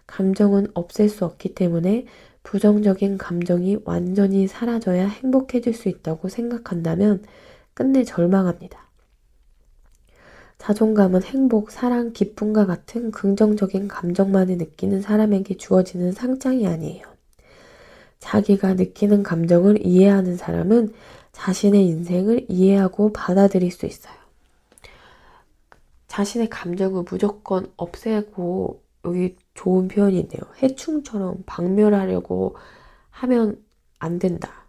감정은 없앨 수 없기 때문에 부정적인 감정이 완전히 사라져야 행복해질 수 있다고 생각한다면 끝내 절망합니다. 자존감은 행복, 사랑, 기쁨과 같은 긍정적인 감정만을 느끼는 사람에게 주어지는 상장이 아니에요. 자기가 느끼는 감정을 이해하는 사람은 자신의 인생을 이해하고 받아들일 수 있어요. 자신의 감정을 무조건 없애고, 여기 좋은 표현이 있네요. 해충처럼 박멸하려고 하면 안 된다.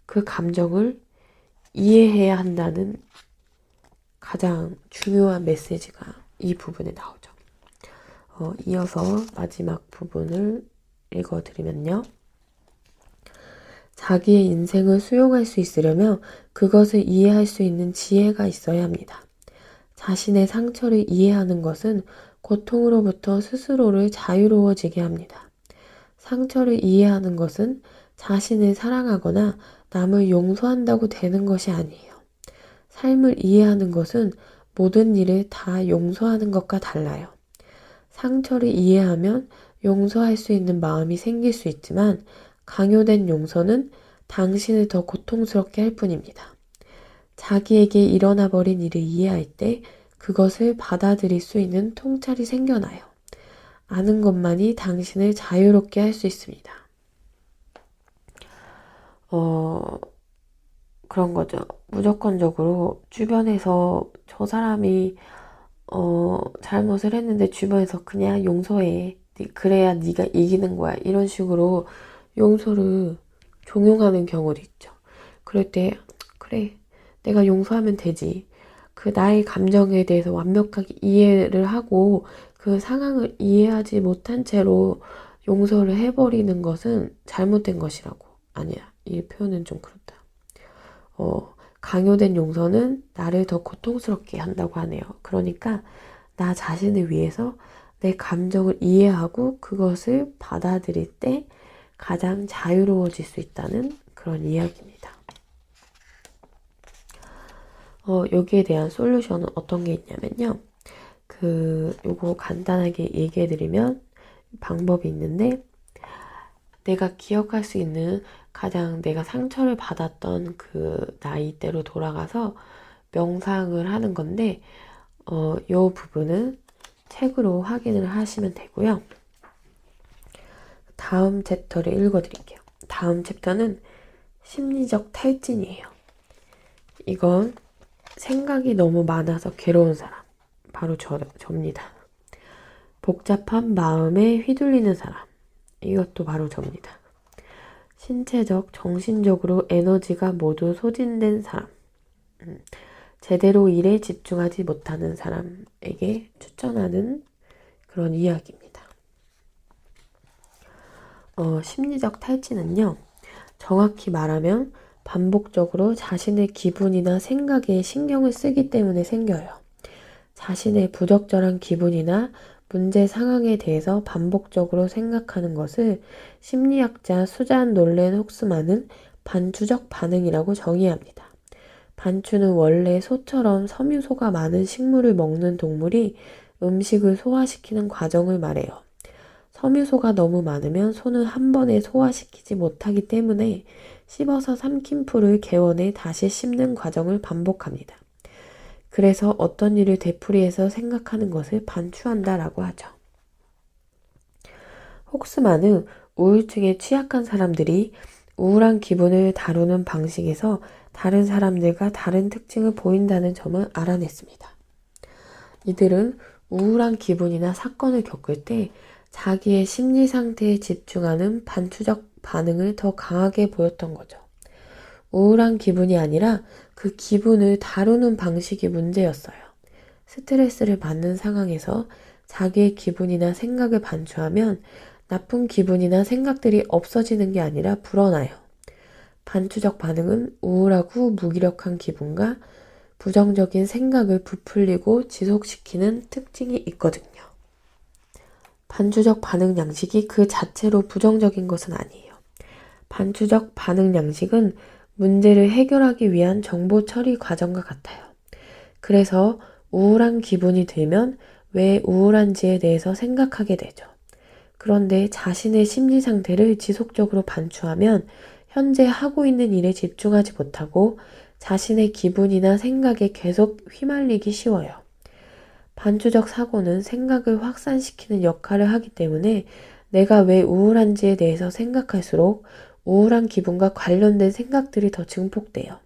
그 감정을 이해해야 한다는 가장 중요한 메시지가 이 부분에 나오죠. 이어서 마지막 부분을 읽어드리면요. 자기의 인생을 수용할 수 있으려면 그것을 이해할 수 있는 지혜가 있어야 합니다. 자신의 상처를 이해하는 것은 고통으로부터 스스로를 자유로워지게 합니다. 상처를 이해하는 것은 자신을 사랑하거나 남을 용서한다고 되는 것이 아니에요. 삶을 이해하는 것은 모든 일을 다 용서하는 것과 달라요. 상처를 이해하면 용서할 수 있는 마음이 생길 수 있지만 강요된 용서는 당신을 더 고통스럽게 할 뿐입니다. 자기에게 일어나 버린 일을 이해할 때 그것을 받아들일 수 있는 통찰이 생겨나요. 아는 것만이 당신을 자유롭게 할 수 있습니다. 그런 거죠. 무조건적으로 주변에서 저 사람이 잘못을 했는데 주변에서 그냥 용서해. 그래야 네가 이기는 거야. 이런 식으로 용서를 종용하는 경우도 있죠. 그럴 때 그래, 내가 용서하면 되지. 그 나의 감정에 대해서 완벽하게 이해를 하고 그 상황을 이해하지 못한 채로 용서를 해버리는 것은 잘못된 것이라고. 아니야, 이 표현은 좀 그렇다. 강요된 용서는 나를 더 고통스럽게 한다고 하네요. 그러니까 나 자신을 위해서 내 감정을 이해하고 그것을 받아들일 때 가장 자유로워질 수 있다는 그런 이야기입니다. 여기에 대한 솔루션은 어떤 게 있냐면요. 요거 간단하게 얘기해드리면 방법이 있는데, 내가 기억할 수 있는 가장 내가 상처를 받았던 그 나이대로 돌아가서 명상을 하는 건데, 요 부분은 책으로 확인을 하시면 되고요. 다음 챕터를 읽어드릴게요. 다음 챕터는 심리적 탈진이에요. 이건 생각이 너무 많아서 괴로운 사람, 바로 접니다. 복잡한 마음에 휘둘리는 사람, 이것도 바로 접니다. 신체적, 정신적으로 에너지가 모두 소진된 사람, 제대로 일에 집중하지 못하는 사람에게 추천하는 그런 이야기입니다. 심리적 탈진은요, 정확히 말하면 반복적으로 자신의 기분이나 생각에 신경을 쓰기 때문에 생겨요. 자신의 부적절한 기분이나 문제 상황에 대해서 반복적으로 생각하는 것을 심리학자 수잔 놀렌 혹스만은 반추적 반응이라고 정의합니다. 반추는 원래 소처럼 섬유소가 많은 식물을 먹는 동물이 음식을 소화시키는 과정을 말해요. 섬유소가 너무 많으면 소는 한 번에 소화시키지 못하기 때문에 씹어서 삼킨 풀을 개원해 다시 씹는 과정을 반복합니다. 그래서 어떤 일을 되풀이해서 생각하는 것을 반추한다라고 하죠. 혹스만은 우울증에 취약한 사람들이 우울한 기분을 다루는 방식에서 다른 사람들과 다른 특징을 보인다는 점을 알아냈습니다. 이들은 우울한 기분이나 사건을 겪을 때 자기의 심리 상태에 집중하는 반추적 반응을 더 강하게 보였던 거죠. 우울한 기분이 아니라 그 기분을 다루는 방식이 문제였어요. 스트레스를 받는 상황에서 자기의 기분이나 생각을 반추하면 나쁜 기분이나 생각들이 없어지는 게 아니라 불어나요. 반추적 반응은 우울하고 무기력한 기분과 부정적인 생각을 부풀리고 지속시키는 특징이 있거든요. 반추적 반응 양식이 그 자체로 부정적인 것은 아니에요. 반추적 반응 양식은 문제를 해결하기 위한 정보 처리 과정과 같아요. 그래서 우울한 기분이 들면 왜 우울한지에 대해서 생각하게 되죠. 그런데 자신의 심리 상태를 지속적으로 반추하면 현재 하고 있는 일에 집중하지 못하고 자신의 기분이나 생각에 계속 휘말리기 쉬워요. 반추적 사고는 생각을 확산시키는 역할을 하기 때문에 내가 왜 우울한지에 대해서 생각할수록 우울한 기분과 관련된 생각들이 더 증폭돼요.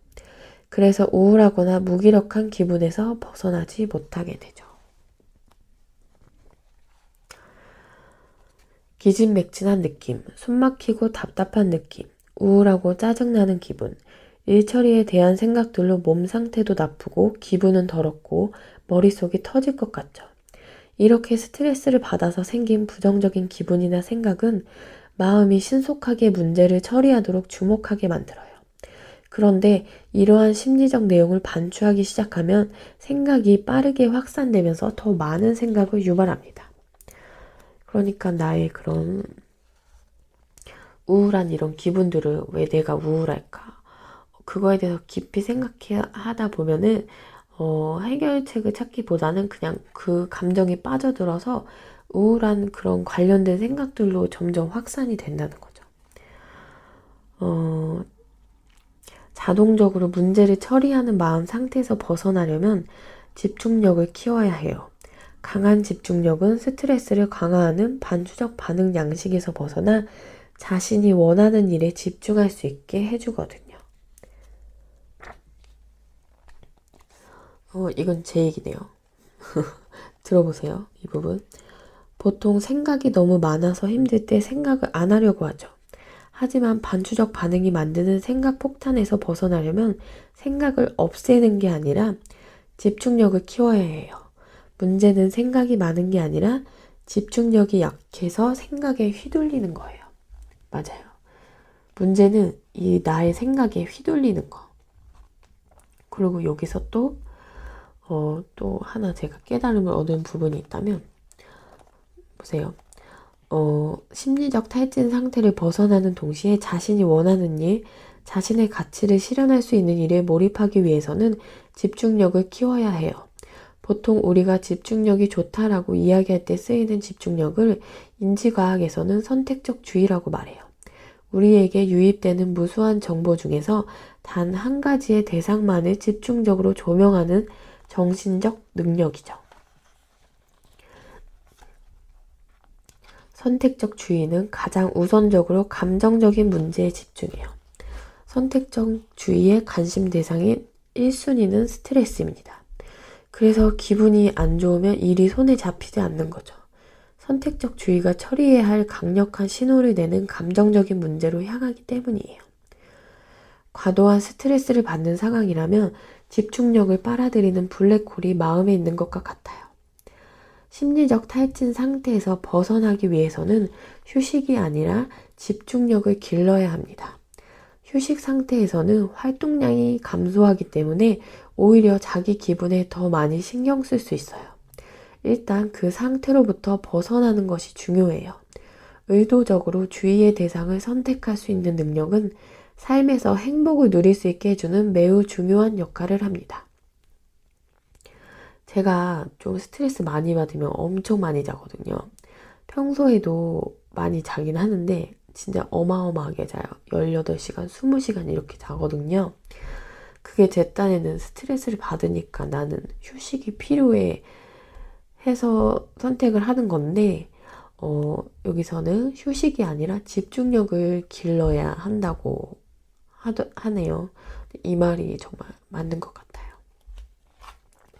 그래서 우울하거나 무기력한 기분에서 벗어나지 못하게 되죠. 기진맥진한 느낌, 숨막히고 답답한 느낌, 우울하고 짜증나는 기분, 일 처리에 대한 생각들로 몸 상태도 나쁘고 기분은 더럽고 머릿속이 터질 것 같죠. 이렇게 스트레스를 받아서 생긴 부정적인 기분이나 생각은 마음이 신속하게 문제를 처리하도록 주목하게 만들어요. 그런데 이러한 심리적 내용을 반추하기 시작하면 생각이 빠르게 확산되면서 더 많은 생각을 유발합니다. 그러니까 나의 그런 우울한 이런 기분들을 왜 내가 우울할까? 그거에 대해서 깊이 생각하다 보면은 해결책을 찾기보다는 그냥 그 감정에 빠져들어서 우울한 그런 관련된 생각들로 점점 확산이 된다는 거죠. 자동적으로 문제를 처리하는 마음 상태에서 벗어나려면 집중력을 키워야 해요. 강한 집중력은 스트레스를 강화하는 반추적 반응 양식에서 벗어나 자신이 원하는 일에 집중할 수 있게 해주거든요. 이건 제 얘기네요. 들어보세요. 이 부분. 보통 생각이 너무 많아서 힘들 때 생각을 안 하려고 하죠. 하지만 반추적 반응이 만드는 생각 폭탄에서 벗어나려면 생각을 없애는 게 아니라 집중력을 키워야 해요. 문제는 생각이 많은 게 아니라 집중력이 약해서 생각에 휘둘리는 거예요. 맞아요. 문제는 이 나의 생각에 휘둘리는 거. 그리고 여기서 또 하나 제가 깨달음을 얻은 부분이 있다면, 보세요. 심리적 탈진 상태를 벗어나는 동시에 자신이 원하는 일, 자신의 가치를 실현할 수 있는 일에 몰입하기 위해서는 집중력을 키워야 해요. 보통 우리가 집중력이 좋다라고 이야기할 때 쓰이는 집중력을 인지과학에서는 선택적 주의라고 말해요. 우리에게 유입되는 무수한 정보 중에서 단 한 가지의 대상만을 집중적으로 조명하는 정신적 능력이죠. 선택적 주의는 가장 우선적으로 감정적인 문제에 집중해요. 선택적 주의의 관심 대상인 1순위는 스트레스입니다. 그래서 기분이 안 좋으면 일이 손에 잡히지 않는 거죠. 선택적 주의가 처리해야 할 강력한 신호를 내는 감정적인 문제로 향하기 때문이에요. 과도한 스트레스를 받는 상황이라면 집중력을 빨아들이는 블랙홀이 마음에 있는 것과 같아요. 심리적 탈진 상태에서 벗어나기 위해서는 휴식이 아니라 집중력을 길러야 합니다. 휴식 상태에서는 활동량이 감소하기 때문에 오히려 자기 기분에 더 많이 신경 쓸 수 있어요. 일단 그 상태로부터 벗어나는 것이 중요해요. 의도적으로 주의의 대상을 선택할 수 있는 능력은 삶에서 행복을 누릴 수 있게 해주는 매우 중요한 역할을 합니다. 제가 좀 스트레스 많이 받으면 엄청 많이 자거든요. 평소에도 많이 자긴 하는데 진짜 어마어마하게 자요. 18시간, 20시간 이렇게 자거든요. 그게 제 딴에는 스트레스를 받으니까 나는 휴식이 필요해 해서 선택을 하는 건데 여기서는 휴식이 아니라 집중력을 길러야 한다고 하네요. 이 말이 정말 맞는 것 같아요.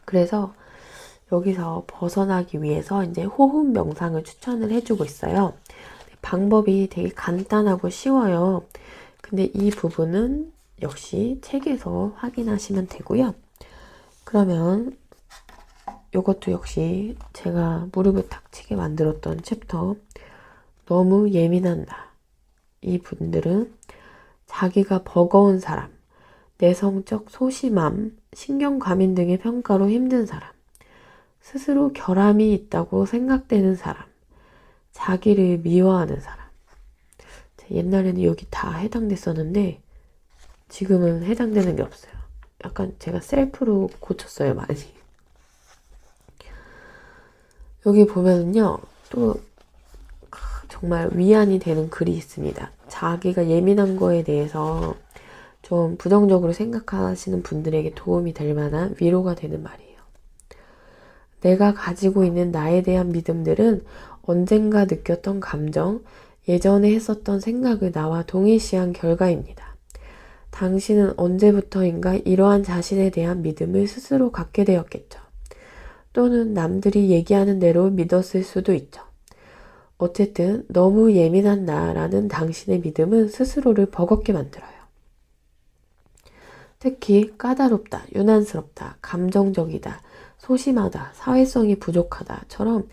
그래서 여기서 벗어나기 위해서 이제 호흡 명상을 추천을 해주고 있어요. 방법이 되게 간단하고 쉬워요. 근데 이 부분은 역시 책에서 확인하시면 되고요. 그러면 이것도 역시 제가 무릎을 탁 치게 만들었던 챕터, 너무 예민한다. 이 분들은 자기가 버거운 사람, 내성적 소심함, 신경과민 등의 평가로 힘든 사람, 스스로 결함이 있다고 생각되는 사람, 자기를 미워하는 사람. 옛날에는 여기 다 해당됐었는데 지금은 해당되는 게 없어요. 약간 제가 셀프로 고쳤어요, 많이. 여기 보면은요, 또 정말 위안이 되는 글이 있습니다. 자기가 예민한 거에 대해서 좀 부정적으로 생각하시는 분들에게 도움이 될 만한 위로가 되는 말이에요. 내가 가지고 있는 나에 대한 믿음들은 언젠가 느꼈던 감정, 예전에 했었던 생각을 나와 동일시한 결과입니다. 당신은 언제부터인가 이러한 자신에 대한 믿음을 스스로 갖게 되었겠죠. 또는 남들이 얘기하는 대로 믿었을 수도 있죠. 어쨌든 너무 예민한 나라는 당신의 믿음은 스스로를 버겁게 만들어요. 특히 까다롭다, 유난스럽다, 감정적이다, 소심하다, 사회성이 부족하다처럼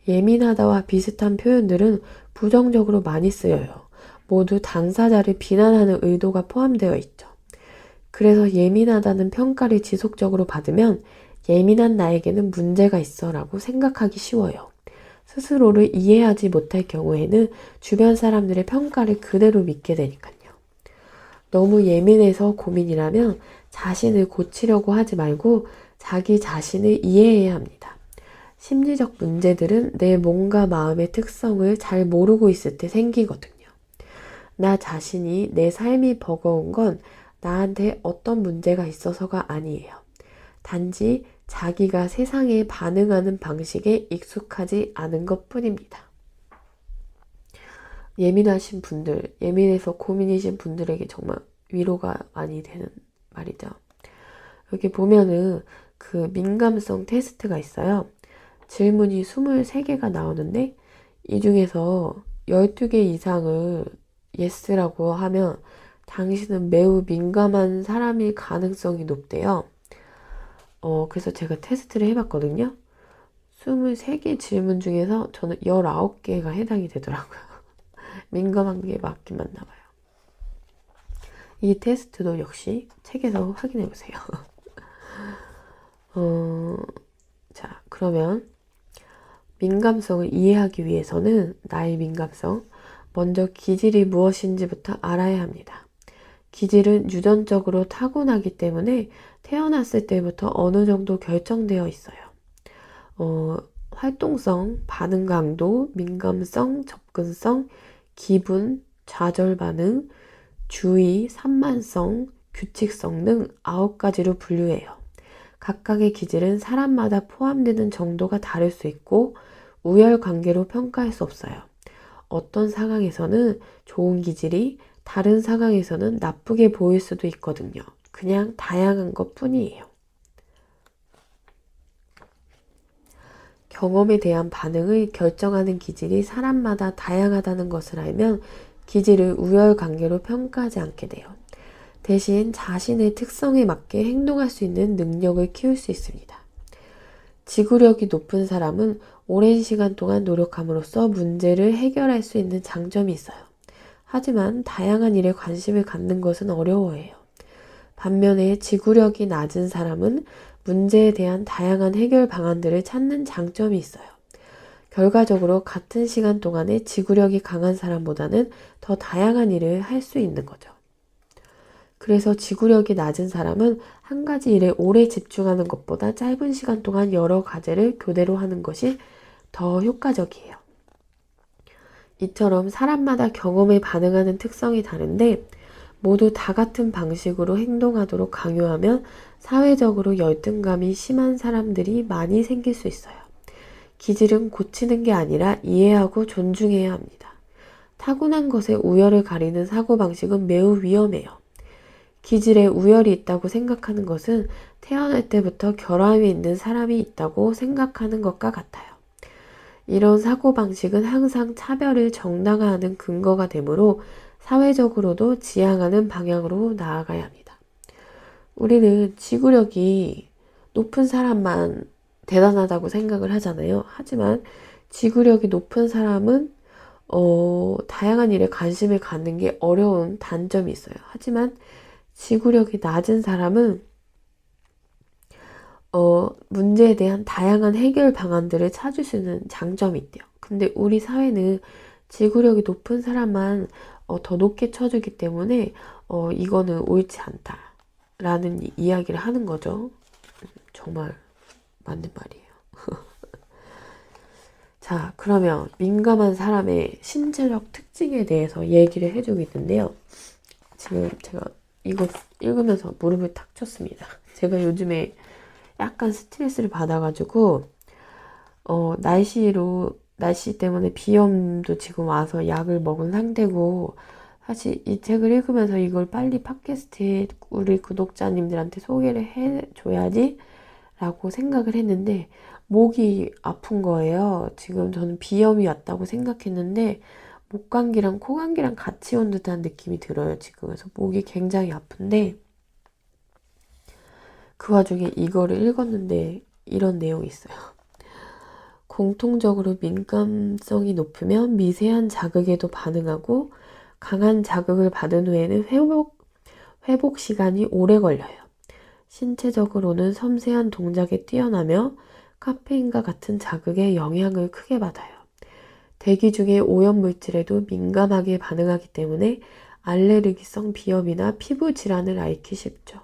예민하다와 비슷한 표현들은 부정적으로 많이 쓰여요. 모두 당사자를 비난하는 의도가 포함되어 있죠. 그래서 예민하다는 평가를 지속적으로 받으면 예민한 나에게는 문제가 있어 라고 생각하기 쉬워요. 스스로를 이해하지 못할 경우에는 주변 사람들의 평가를 그대로 믿게 되니까요. 너무 예민해서 고민이라면 자신을 고치려고 하지 말고 자기 자신을 이해해야 합니다. 심리적 문제들은 내 몸과 마음의 특성을 잘 모르고 있을 때 생기거든요. 나 자신이 내 삶이 버거운 건 나한테 어떤 문제가 있어서가 아니에요. 단지 자기가 세상에 반응하는 방식에 익숙하지 않은 것 뿐입니다. 예민하신 분들, 예민해서 고민이신 분들에게 정말 위로가 많이 되는 말이죠. 여기 보면은 그 민감성 테스트가 있어요. 질문이 23개가 나오는데 이 중에서 12개 이상을 예스라고 하면 당신은 매우 민감한 사람일 가능성이 높대요. 그래서 제가 테스트를 해봤거든요. 23개 질문 중에서 저는 19개가 해당이 되더라고요. 민감한 게 맞긴 맞나 봐요. 이 테스트도 역시 책에서 확인해 보세요. 자, 그러면 민감성을 이해하기 위해서는 나의 민감성, 먼저 기질이 무엇인지부터 알아야 합니다. 기질은 유전적으로 타고나기 때문에 태어났을 때부터 어느 정도 결정되어 있어요. 활동성, 반응 강도, 민감성, 접근성, 기분, 좌절 반응, 주의, 산만성, 규칙성 등 9가지로 분류해요. 각각의 기질은 사람마다 포함되는 정도가 다를 수 있고 우열 관계로 평가할 수 없어요. 어떤 상황에서는 좋은 기질이 다른 상황에서는 나쁘게 보일 수도 있거든요. 그냥 다양한 것 뿐이에요. 경험에 대한 반응을 결정하는 기질이 사람마다 다양하다는 것을 알면 기질을 우열 관계로 평가하지 않게 돼요. 대신 자신의 특성에 맞게 행동할 수 있는 능력을 키울 수 있습니다. 지구력이 높은 사람은 오랜 시간 동안 노력함으로써 문제를 해결할 수 있는 장점이 있어요. 하지만 다양한 일에 관심을 갖는 것은 어려워해요. 반면에 지구력이 낮은 사람은 문제에 대한 다양한 해결 방안들을 찾는 장점이 있어요. 결과적으로 같은 시간 동안에 지구력이 강한 사람보다는 더 다양한 일을 할 수 있는 거죠. 그래서 지구력이 낮은 사람은 한 가지 일에 오래 집중하는 것보다 짧은 시간 동안 여러 가지를 교대로 하는 것이 더 효과적이에요. 이처럼 사람마다 경험에 반응하는 특성이 다른데 모두 다 같은 방식으로 행동하도록 강요하면 사회적으로 열등감이 심한 사람들이 많이 생길 수 있어요. 기질은 고치는 게 아니라 이해하고 존중해야 합니다. 타고난 것에 우열을 가리는 사고방식은 매우 위험해요. 기질에 우열이 있다고 생각하는 것은 태어날 때부터 결함이 있는 사람이 있다고 생각하는 것과 같아요. 이런 사고방식은 항상 차별을 정당화하는 근거가 되므로 사회적으로도 지향하는 방향으로 나아가야 합니다. 우리는 지구력이 높은 사람만 대단하다고 생각을 하잖아요. 하지만 지구력이 높은 사람은 다양한 일에 관심을 갖는 게 어려운 단점이 있어요. 하지만 지구력이 낮은 사람은 문제에 대한 다양한 해결 방안들을 찾을 수 있는 장점이 있대요. 근데 우리 사회는 지구력이 높은 사람만 더 높게 쳐주기 때문에 이거는 옳지 않다라는 이야기를 하는 거죠. 정말 맞는 말이에요. 자, 그러면 민감한 사람의 신체적 특징에 대해서 얘기를 해주고 있는데요. 지금 제가 이거 읽으면서 무릎을 탁 쳤습니다. 제가 요즘에 약간 스트레스를 받아가지고 날씨 때문에 비염도 지금 와서 약을 먹은 상태고, 사실 이 책을 읽으면서 이걸 빨리 팟캐스트에 우리 구독자님들한테 소개를 해줘야지 라고 생각을 했는데 목이 아픈 거예요. 지금 저는 비염이 왔다고 생각했는데 목감기랑 코감기랑 같이 온 듯한 느낌이 들어요, 지금. 그래서 목이 굉장히 아픈데 그 와중에 이거를 읽었는데 이런 내용이 있어요. 공통적으로 민감성이 높으면 미세한 자극에도 반응하고 강한 자극을 받은 후에는 회복 시간이 오래 걸려요. 신체적으로는 섬세한 동작에 뛰어나며 카페인과 같은 자극에 영향을 크게 받아요. 대기 중의 오염물질에도 민감하게 반응하기 때문에 알레르기성 비염이나 피부 질환을 앓기 쉽죠.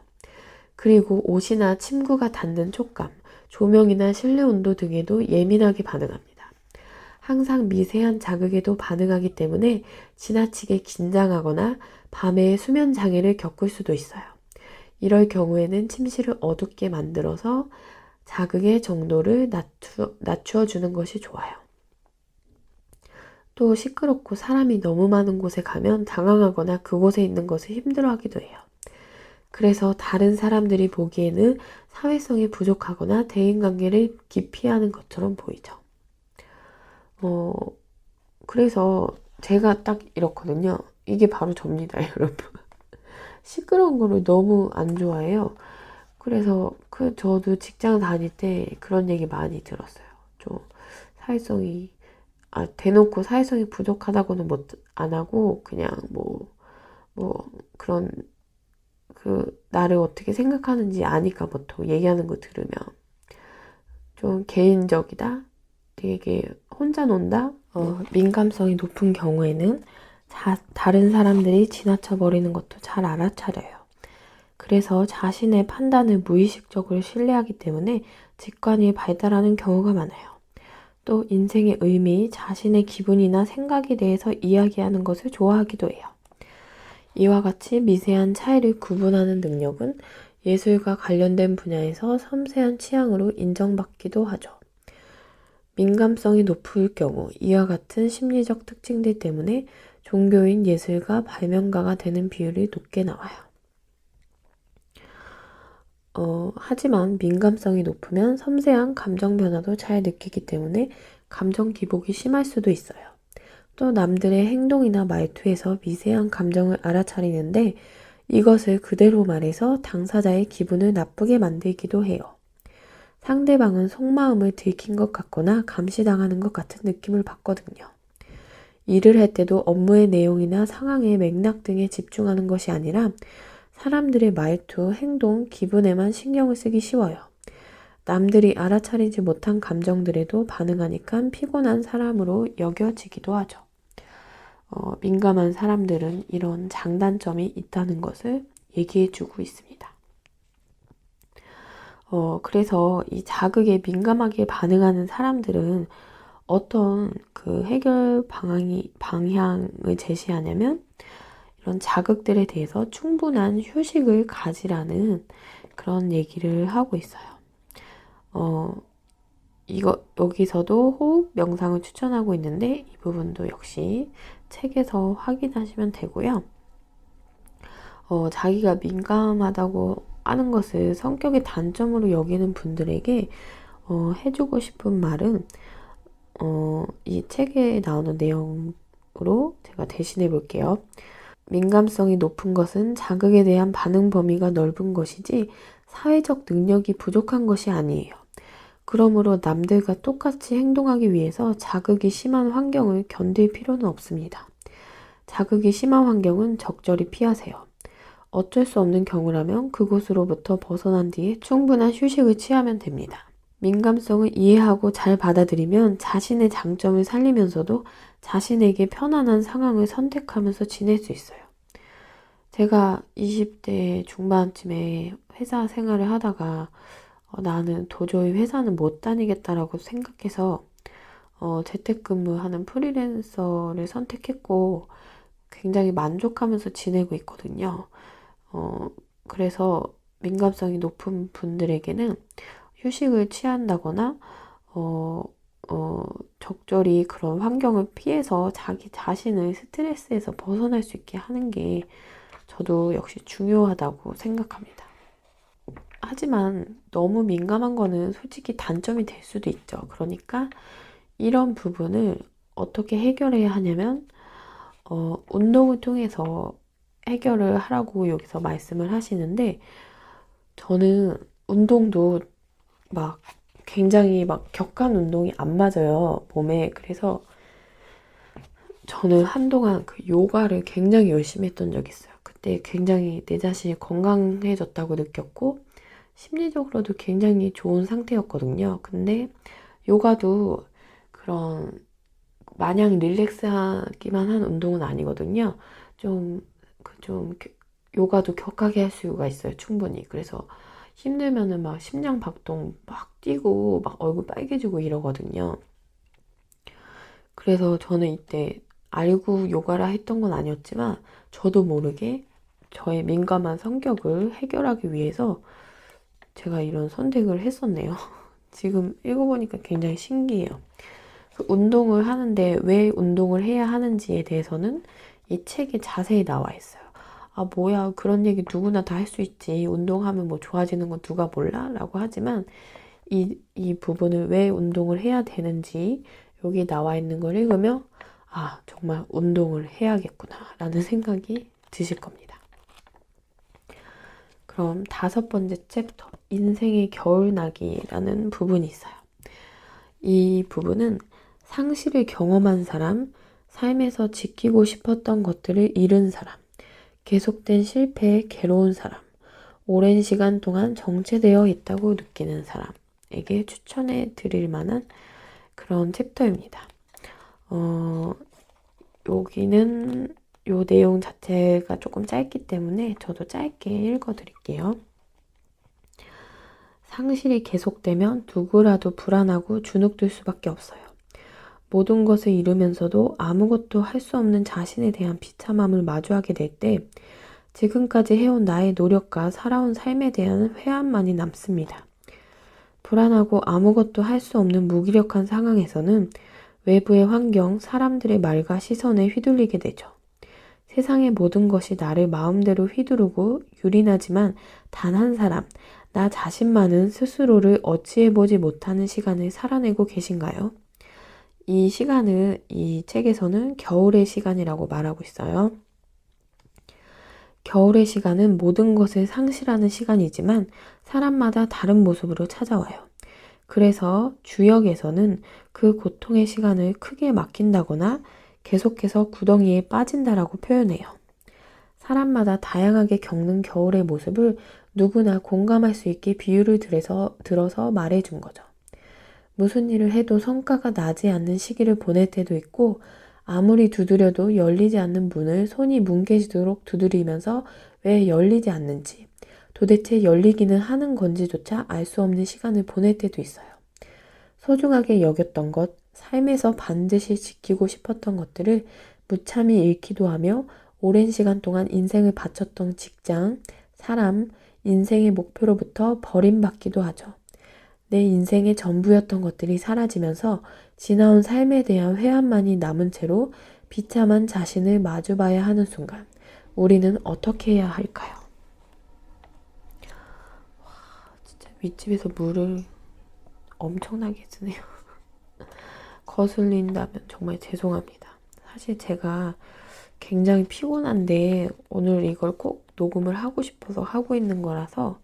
그리고 옷이나 침구가 닿는 촉감, 조명이나 실내 온도 등에도 예민하게 반응합니다. 항상 미세한 자극에도 반응하기 때문에 지나치게 긴장하거나 밤에 수면 장애를 겪을 수도 있어요. 이럴 경우에는 침실을 어둡게 만들어서 자극의 정도를 낮추어 주는 것이 좋아요. 또 시끄럽고 사람이 너무 많은 곳에 가면 당황하거나 그곳에 있는 것을 힘들어하기도 해요. 그래서 다른 사람들이 보기에는 사회성이 부족하거나 대인관계를 기피하는 것처럼 보이죠. 그래서 제가 딱 이렇거든요. 이게 바로 접니다, 여러분. 시끄러운 거를 너무 안 좋아해요. 그래서 저도 직장 다닐 때 그런 얘기 많이 들었어요. 좀 사회성이 대놓고 사회성이 부족하다고는 안 하고 그냥 그런 나를 어떻게 생각하는지 아니까 보통 얘기하는 거 들으면 좀 개인적이다, 되게 혼자 논다, 민감성이 높은 경우에는 다른 사람들이 지나쳐 버리는 것도 잘 알아차려요. 그래서 자신의 판단을 무의식적으로 신뢰하기 때문에 직관이 발달하는 경우가 많아요. 또 인생의 의미, 자신의 기분이나 생각에 대해서 이야기하는 것을 좋아하기도 해요. 이와 같이 미세한 차이를 구분하는 능력은 예술과 관련된 분야에서 섬세한 취향으로 인정받기도 하죠. 민감성이 높을 경우 이와 같은 심리적 특징들 때문에 종교인, 예술가, 발명가가 되는 비율이 높게 나와요. 하지만 민감성이 높으면 섬세한 감정 변화도 잘 느끼기 때문에 감정 기복이 심할 수도 있어요. 또 남들의 행동이나 말투에서 미세한 감정을 알아차리는데 이것을 그대로 말해서 당사자의 기분을 나쁘게 만들기도 해요. 상대방은 속마음을 들킨 것 같거나 감시당하는 것 같은 느낌을 받거든요. 일을 할 때도 업무의 내용이나 상황의 맥락 등에 집중하는 것이 아니라 사람들의 말투, 행동, 기분에만 신경을 쓰기 쉬워요. 남들이 알아차리지 못한 감정들에도 반응하니까 피곤한 사람으로 여겨지기도 하죠. 민감한 사람들은 이런 장단점이 있다는 것을 얘기해주고 있습니다. 그래서 이 자극에 민감하게 반응하는 사람들은 어떤 해결 방향을 제시하냐면 이런 자극들에 대해서 충분한 휴식을 가지라는 그런 얘기를 하고 있어요. 여기서도 호흡 명상을 추천하고 있는데 이 부분도 역시 책에서 확인하시면 되고요. 자기가 민감하다고 하는 것을 성격의 단점으로 여기는 분들에게 해주고 싶은 말은 이 책에 나오는 내용으로 제가 대신해 볼게요. 민감성이 높은 것은 자극에 대한 반응 범위가 넓은 것이지 사회적 능력이 부족한 것이 아니에요. 그러므로 남들과 똑같이 행동하기 위해서 자극이 심한 환경을 견딜 필요는 없습니다. 자극이 심한 환경은 적절히 피하세요. 어쩔 수 없는 경우라면 그곳으로부터 벗어난 뒤에 충분한 휴식을 취하면 됩니다. 민감성을 이해하고 잘 받아들이면 자신의 장점을 살리면서도 자신에게 편안한 상황을 선택하면서 지낼 수 있어요. 제가 20대 중반쯤에 회사 생활을 하다가 나는 도저히 회사는 못 다니겠다라고 생각해서 재택근무하는 프리랜서를 선택했고 굉장히 만족하면서 지내고 있거든요. 그래서 민감성이 높은 분들에게는 휴식을 취한다거나 적절히 그런 환경을 피해서 자기 자신을 스트레스에서 벗어날 수 있게 하는 게 저도 역시 중요하다고 생각합니다. 하지만 너무 민감한 거는 솔직히 단점이 될 수도 있죠. 그러니까 이런 부분을 어떻게 해결해야 하냐면 운동을 통해서 해결을 하라고 여기서 말씀을 하시는데 저는 운동도 막 굉장히 막 격한 운동이 안 맞아요, 몸에. 그래서 저는 한동안 그 요가를 굉장히 열심히 했던 적이 있어요. 그때 굉장히 내 자신이 건강해졌다고 느꼈고 심리적으로도 굉장히 좋은 상태였거든요. 근데 요가도 그런 마냥 릴렉스하기만 한 운동은 아니거든요. 좀 요가도 격하게 할 수가 있어요, 충분히. 그래서 힘들면은 막 심장 박동 막 뛰고 막 얼굴 빨개지고 이러거든요. 그래서 저는 이때 알고 요가라 했던 건 아니었지만 저도 모르게 저의 민감한 성격을 해결하기 위해서 제가 이런 선택을 했었네요. 지금 읽어보니까 굉장히 신기해요. 그 운동을 하는데 왜 운동을 해야 하는지에 대해서는 이 책에 자세히 나와 있어요. 아, 뭐야, 그런 얘기 누구나 다 할 수 있지. 운동하면 뭐 좋아지는 거 누가 몰라? 라고 하지만 이 부분을 왜 운동을 해야 되는지 여기 나와 있는 걸 읽으면 아, 정말 운동을 해야겠구나 라는 생각이 드실 겁니다. 그럼 5번째 챕터, 인생의 겨울나기라는 부분이 있어요. 이 부분은 상실을 경험한 사람, 삶에서 지키고 싶었던 것들을 잃은 사람, 계속된 실패에 괴로운 사람, 오랜 시간 동안 정체되어 있다고 느끼는 사람에게 추천해 드릴 만한 그런 챕터입니다. 여기는 요 내용 자체가 조금 짧기 때문에 저도 짧게 읽어 드릴게요. 상실이 계속되면 누구라도 불안하고 주눅들 수밖에 없어요. 모든 것을 잃으면서도 아무것도 할 수 없는 자신에 대한 비참함을 마주하게 될 때 지금까지 해온 나의 노력과 살아온 삶에 대한 회한만이 남습니다. 불안하고 아무것도 할 수 없는 무기력한 상황에서는 외부의 환경, 사람들의 말과 시선에 휘둘리게 되죠. 세상의 모든 것이 나를 마음대로 휘두르고 유린하지만 단 한 사람, 나 자신만은 스스로를 어찌해보지 못하는 시간을 살아내고 계신가요? 이 시간을 이 책에서는 겨울의 시간이라고 말하고 있어요. 겨울의 시간은 모든 것을 상실하는 시간이지만 사람마다 다른 모습으로 찾아와요. 그래서 주역에서는 그 고통의 시간을 크게 막힌다거나 계속해서 구덩이에 빠진다라고 표현해요. 사람마다 다양하게 겪는 겨울의 모습을 누구나 공감할 수 있게 비유를 들어서 말해준 거죠. 무슨 일을 해도 성과가 나지 않는 시기를 보낼 때도 있고 아무리 두드려도 열리지 않는 문을 손이 뭉개지도록 두드리면서 왜 열리지 않는지 도대체 열리기는 하는 건지조차 알 수 없는 시간을 보낼 때도 있어요. 소중하게 여겼던 것, 삶에서 반드시 지키고 싶었던 것들을 무참히 잃기도 하며 오랜 시간 동안 인생을 바쳤던 직장, 사람, 인생의 목표로부터 버림받기도 하죠. 내 인생의 전부였던 것들이 사라지면서 지나온 삶에 대한 회한만이 남은 채로 비참한 자신을 마주봐야 하는 순간, 우리는 어떻게 해야 할까요? 와, 진짜 윗집에서 물을 엄청나게 쓰네요. 거슬린다면 정말 죄송합니다. 사실 제가 굉장히 피곤한데 오늘 이걸 꼭 녹음을 하고 싶어서 하고 있는 거라서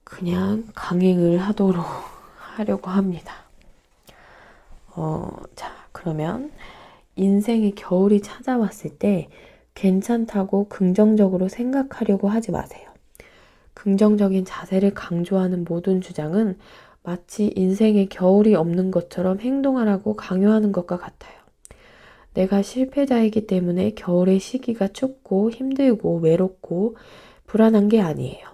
그냥 강행을 하려고 합니다. 자, 그러면 인생의 겨울이 찾아왔을 때 괜찮다고 긍정적으로 생각하려고 하지 마세요. 긍정적인 자세를 강조하는 모든 주장은 마치 인생에 겨울이 없는 것처럼 행동하라고 강요하는 것과 같아요. 내가 실패자이기 때문에 겨울의 시기가 춥고 힘들고 외롭고 불안한 게 아니에요.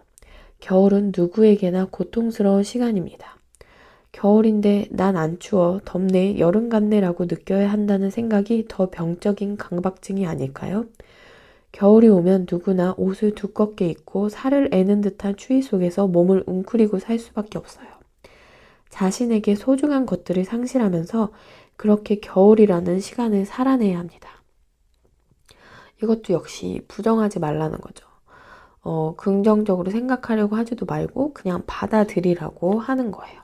겨울은 누구에게나 고통스러운 시간입니다. 겨울인데 난 안 추워, 덥네, 여름 같네라고 느껴야 한다는 생각이 더 병적인 강박증이 아닐까요? 겨울이 오면 누구나 옷을 두껍게 입고 살을 애는 듯한 추위 속에서 몸을 웅크리고 살 수밖에 없어요. 자신에게 소중한 것들을 상실하면서 그렇게 겨울이라는 시간을 살아내야 합니다. 이것도 역시 부정하지 말라는 거죠. 긍정적으로 생각하려고 하지도 말고 그냥 받아들이라고 하는 거예요.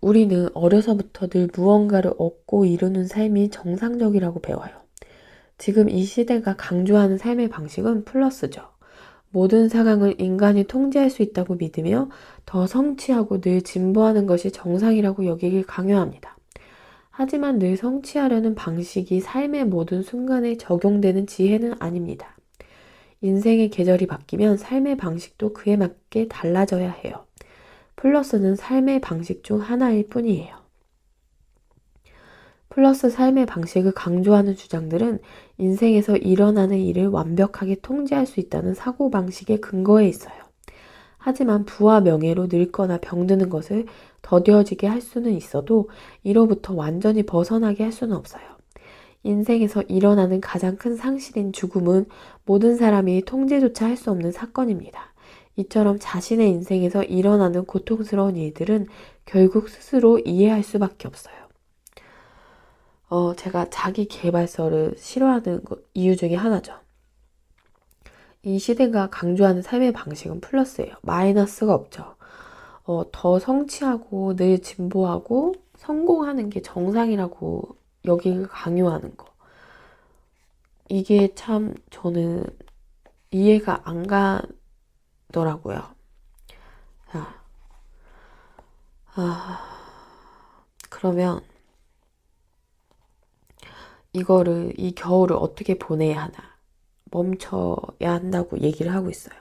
우리는 어려서부터 늘 무언가를 얻고 이루는 삶이 정상적이라고 배워요. 지금 이 시대가 강조하는 삶의 방식은 플러스죠. 모든 상황을 인간이 통제할 수 있다고 믿으며 더 성취하고 늘 진보하는 것이 정상이라고 여기길 강요합니다. 하지만 늘 성취하려는 방식이 삶의 모든 순간에 적용되는 지혜는 아닙니다. 인생의 계절이 바뀌면 삶의 방식도 그에 맞게 달라져야 해요. 플러스는 삶의 방식 중 하나일 뿐이에요. 플러스 삶의 방식을 강조하는 주장들은 인생에서 일어나는 일을 완벽하게 통제할 수 있다는 사고방식의 근거에 있어요. 하지만 부와 명예로 늙거나 병드는 것을 더뎌지게 할 수는 있어도 이로부터 완전히 벗어나게 할 수는 없어요. 인생에서 일어나는 가장 큰 상실인 죽음은 모든 사람이 통제조차 할 수 없는 사건입니다. 이처럼 자신의 인생에서 일어나는 고통스러운 일들은 결국 스스로 이해할 수밖에 없어요. 제가 자기 개발서를 싫어하는 이유 중에 하나죠. 이 시대가 강조하는 삶의 방식은 플러스예요. 마이너스가 없죠. 더 성취하고 늘 진보하고 성공하는 게 정상이라고 여기를 강요하는 거. 이게 참 저는 이해가 안 가더라고요. 자, 그러면 이 겨울을 어떻게 보내야 하나? 멈춰야 한다고 얘기를 하고 있어요.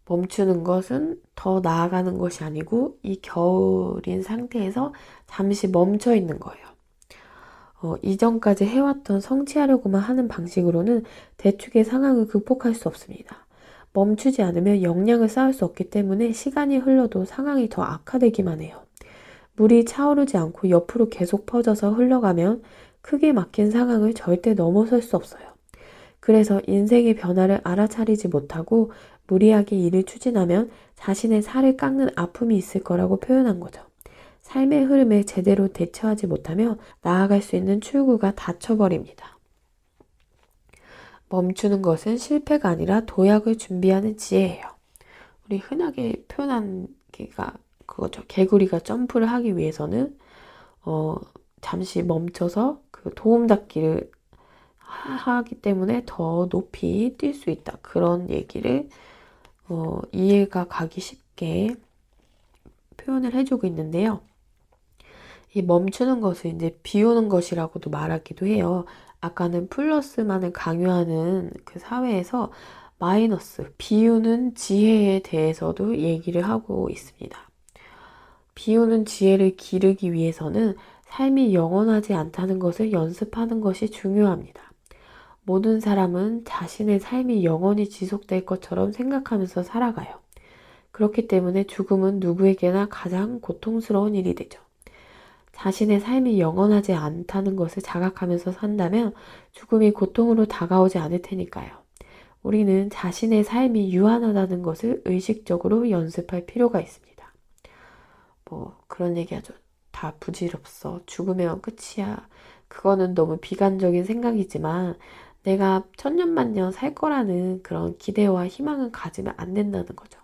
멈추는 것은 더 나아가는 것이 아니고 이 겨울인 상태에서 잠시 멈춰 있는 거예요. 이전까지 해왔던 성취하려고만 하는 방식으로는 대축의 상황을 극복할 수 없습니다. 멈추지 않으면 역량을 쌓을 수 없기 때문에 시간이 흘러도 상황이 더 악화되기만 해요. 물이 차오르지 않고 옆으로 계속 퍼져서 흘러가면 크게 막힌 상황을 절대 넘어설 수 없어요. 그래서 인생의 변화를 알아차리지 못하고 무리하게 일을 추진하면 자신의 살을 깎는 아픔이 있을 거라고 표현한 거죠. 삶의 흐름에 제대로 대처하지 못하며 나아갈 수 있는 출구가 닫혀버립니다. 멈추는 것은 실패가 아니라 도약을 준비하는 지혜예요. 우리 흔하게 표현한 게가 그거죠. 개구리가 점프를 하기 위해서는 잠시 멈춰서 그 도움 닫기를 하기 때문에 더 높이 뛸 수 있다. 그런 얘기를 이해가 가기 쉽게 표현을 해주고 있는데요. 이 멈추는 것을 이제 비우는 것이라고도 말하기도 해요. 아까는 플러스만을 강요하는 그 사회에서 마이너스, 비우는 지혜에 대해서도 얘기를 하고 있습니다. 비우는 지혜를 기르기 위해서는 삶이 영원하지 않다는 것을 연습하는 것이 중요합니다. 모든 사람은 자신의 삶이 영원히 지속될 것처럼 생각하면서 살아가요. 그렇기 때문에 죽음은 누구에게나 가장 고통스러운 일이 되죠. 자신의 삶이 영원하지 않다는 것을 자각하면서 산다면 죽음이 고통으로 다가오지 않을 테니까요. 우리는 자신의 삶이 유한하다는 것을 의식적으로 연습할 필요가 있습니다. 뭐 그런 얘기하죠. 다 부질없어. 죽으면 끝이야. 그거는 너무 비관적인 생각이지만 내가 천년만년 살 거라는 그런 기대와 희망은 가지면 안 된다는 거죠.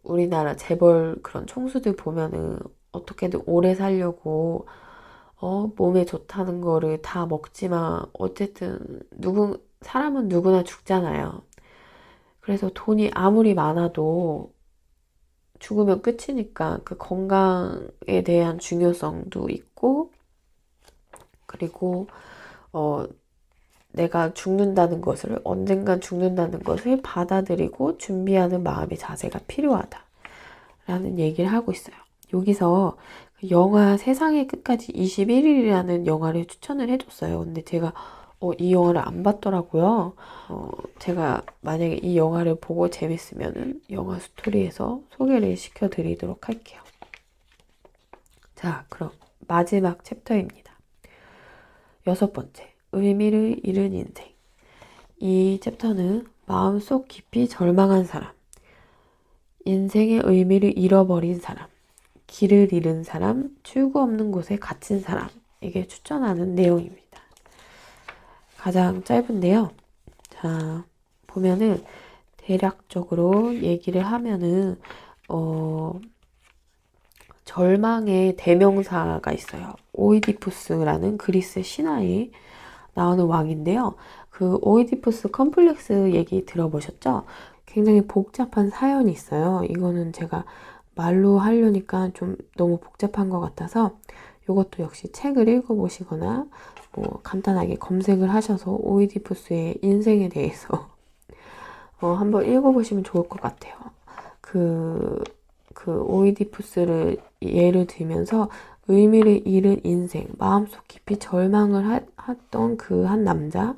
우리나라 재벌 그런 총수들 보면은 어떻게든 오래 살려고 몸에 좋다는 거를 다 먹지만 어쨌든 사람은 누구나 죽잖아요. 그래서 돈이 아무리 많아도 죽으면 끝이니까 그 건강에 대한 중요성도 있고, 그리고 내가 죽는다는 것을, 언젠간 죽는다는 것을 받아들이고 준비하는 마음의 자세가 필요하다라는 얘기를 하고 있어요. 여기서 영화 세상의 끝까지 21일이라는 영화를 추천을 해줬어요. 근데 제가 이 영화를 안 봤더라고요. 제가 만약에 이 영화를 보고 재밌으면은 영화 스토리에서 소개를 시켜드리도록 할게요. 자, 그럼 마지막 챕터입니다. 6번째, 의미를 잃은 인생. 이 챕터는 마음속 깊이 절망한 사람, 인생의 의미를 잃어버린 사람, 길을 잃은 사람, 출구 없는 곳에 갇힌 사람에게 추천하는 내용입니다. 가장 짧은데요. 자, 보면은 대략적으로 얘기를 하면은 절망의 대명사가 있어요. 오이디푸스라는 그리스 신화에 나오는 왕인데요. 그 오이디푸스 컴플렉스 얘기 들어보셨죠? 굉장히 복잡한 사연이 있어요. 이거는 제가 말로 하려니까 좀 너무 복잡한 것 같아서 이것도 역시 책을 읽어보시거나 뭐 간단하게 검색을 하셔서 오이디푸스의 인생에 대해서 한번 읽어보시면 좋을 것 같아요. 그 오이디푸스를 예를 들면서 의미를 잃은 인생, 마음속 깊이 절망을 했던 그 한 남자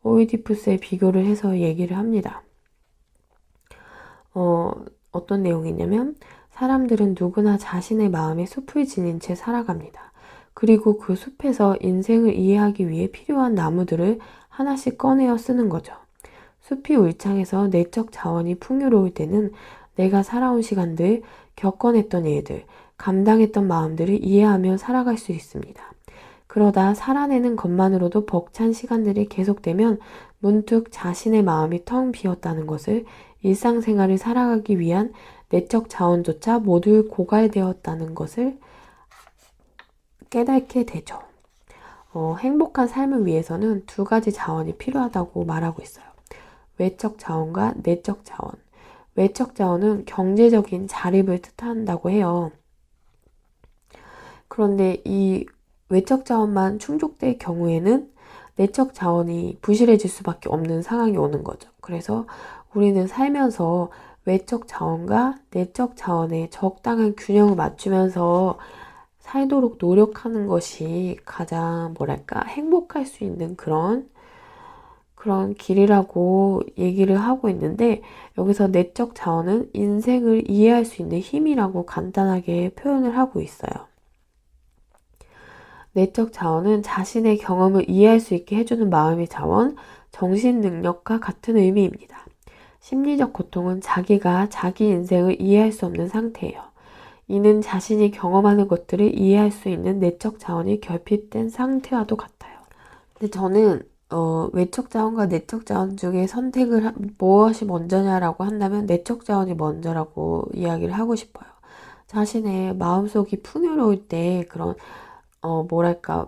오이디푸스에 비교를 해서 얘기를 합니다. 어떤 내용이냐면 사람들은 누구나 자신의 마음의 숲을 지닌 채 살아갑니다. 그리고 그 숲에서 인생을 이해하기 위해 필요한 나무들을 하나씩 꺼내어 쓰는 거죠. 숲이 울창해서 내적 자원이 풍요로울 때는 내가 살아온 시간들, 겪어냈던 일들, 감당했던 마음들을 이해하며 살아갈 수 있습니다. 그러다 살아내는 것만으로도 벅찬 시간들이 계속되면 문득 자신의 마음이 텅 비었다는 것을, 일상생활을 살아가기 위한 내적 자원조차 모두 고갈되었다는 것을 깨닫게 되죠. 행복한 삶을 위해서는 두 가지 자원이 필요하다고 말하고 있어요. 외적 자원과 내적 자원. 외적 자원은 경제적인 자립을 뜻한다고 해요. 그런데 이 외적 자원만 충족될 경우에는 내적 자원이 부실해질 수밖에 없는 상황이 오는 거죠. 그래서 우리는 살면서 외적 자원과 내적 자원의 적당한 균형을 맞추면서 살도록 노력하는 것이 가장 행복할 수 있는 그런 길이라고 얘기를 하고 있는데, 여기서 내적 자원은 인생을 이해할 수 있는 힘이라고 간단하게 표현을 하고 있어요. 내적 자원은 자신의 경험을 이해할 수 있게 해주는 마음의 자원, 정신 능력과 같은 의미입니다. 심리적 고통은 자기가 자기 인생을 이해할 수 없는 상태예요. 이는 자신이 경험하는 것들을 이해할 수 있는 내적 자원이 결핍된 상태와도 같아요. 근데 저는 외적 자원과 내적 자원 중에 선택을 무엇이 먼저냐라고 한다면 내적 자원이 먼저라고 이야기를 하고 싶어요. 자신의 마음속이 풍요로울 때 그런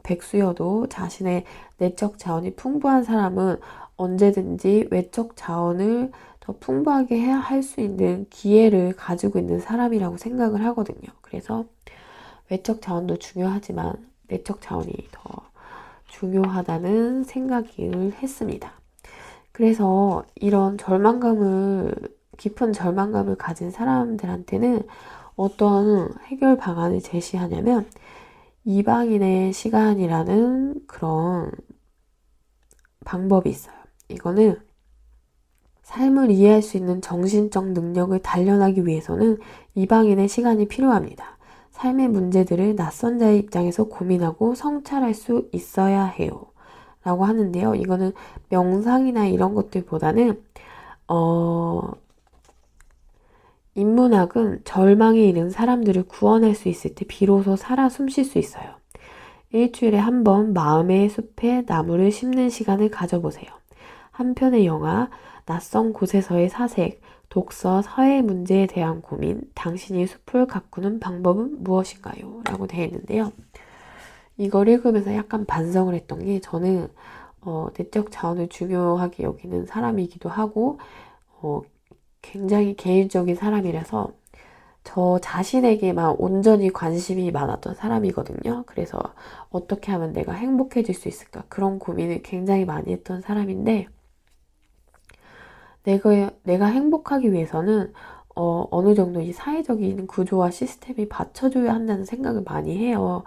백수여도 자신의 내적 자원이 풍부한 사람은 언제든지 외적 자원을 더 풍부하게 할 수 있는 기회를 가지고 있는 사람이라고 생각을 하거든요. 그래서 외적 자원도 중요하지만 내적 자원이 더 중요하다는 생각을 했습니다. 그래서 이런 깊은 절망감을 가진 사람들한테는 어떤 해결 방안을 제시하냐면 이방인의 시간이라는 그런 방법이 있어요. 이거는 삶을 이해할 수 있는 정신적 능력을 단련하기 위해서는 이방인의 시간이 필요합니다. 삶의 문제들을 낯선 자의 입장에서 고민하고 성찰할 수 있어야 해요. 라고 하는데요. 이거는 명상이나 이런 것들보다는 인문학은 절망에 이른 사람들을 구원할 수 있을 때 비로소 살아 숨쉴 수 있어요. 일주일에 한 번 마음의 숲에 나무를 심는 시간을 가져보세요. 한 편의 영화, 낯선 곳에서의 사색, 독서, 사회 문제에 대한 고민, 당신이 숲을 가꾸는 방법은 무엇인가요? 라고 되어 있는데요. 이걸 읽으면서 약간 반성을 했던 게 저는 내적 자원을 중요하게 여기는 사람이기도 하고 굉장히 개인적인 사람이라서 저 자신에게만 온전히 관심이 많았던 사람이거든요. 그래서 어떻게 하면 내가 행복해질 수 있을까? 그런 고민을 굉장히 많이 했던 사람인데 내가 행복하기 위해서는 어느 정도 이 사회적인 구조와 시스템이 받쳐줘야 한다는 생각을 많이 해요.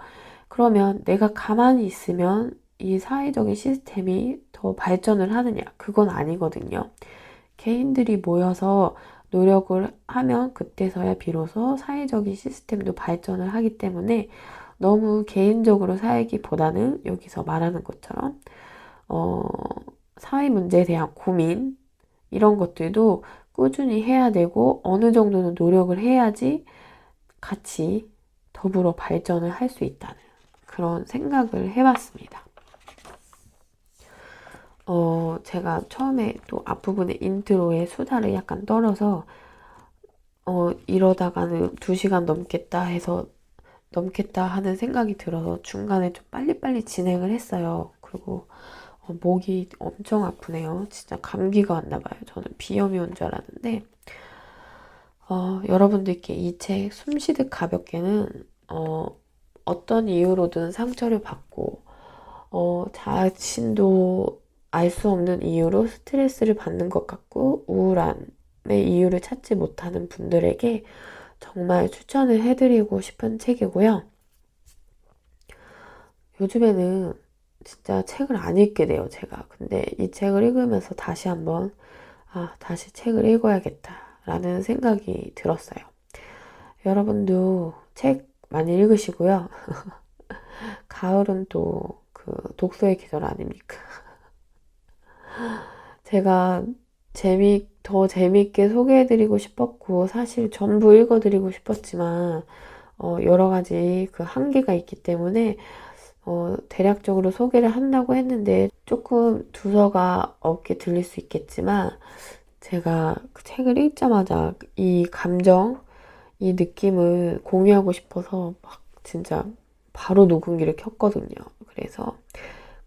그러면 내가 가만히 있으면 이 사회적인 시스템이 더 발전을 하느냐? 그건 아니거든요. 개인들이 모여서 노력을 하면 그때서야 비로소 사회적인 시스템도 발전을 하기 때문에 너무 개인적으로 살기보다는 여기서 말하는 것처럼 어, 사회 문제에 대한 고민 이런 것들도 꾸준히 해야 되고 어느 정도는 노력을 해야지 같이 더불어 발전을 할 수 있다는 그런 생각을 해봤습니다. 제가 처음에 또 앞부분에 인트로에 수다를 약간 떨어서 이러다가는 2시간 넘겠다 하는 생각이 들어서 중간에 좀 빨리빨리 진행을 했어요. 그리고 목이 엄청 아프네요. 진짜 감기가 왔나 봐요. 저는 비염이 온 줄 알았는데 여러분들께 이 책 숨쉬듯 가볍게는 어떤 이유로든 상처를 받고 자신도 알 수 없는 이유로 스트레스를 받는 것 같고 우울함의 이유를 찾지 못하는 분들에게 정말 추천을 해드리고 싶은 책이고요. 요즘에는 진짜 책을 안 읽게 돼요, 제가. 근데 이 책을 읽으면서 다시 한번 다시 책을 읽어야겠다라는 생각이 들었어요. 여러분도 책 많이 읽으시고요. 가을은 또 그 독서의 계절 아닙니까? 제가 더 재미있게 소개해드리고 싶었고, 사실 전부 읽어드리고 싶었지만, 여러 가지 그 한계가 있기 때문에, 대략적으로 소개를 한다고 했는데, 조금 두서가 없게 들릴 수 있겠지만, 제가 그 책을 읽자마자 이 감정, 이 느낌을 공유하고 싶어서 막 진짜 바로 녹음기를 켰거든요. 그래서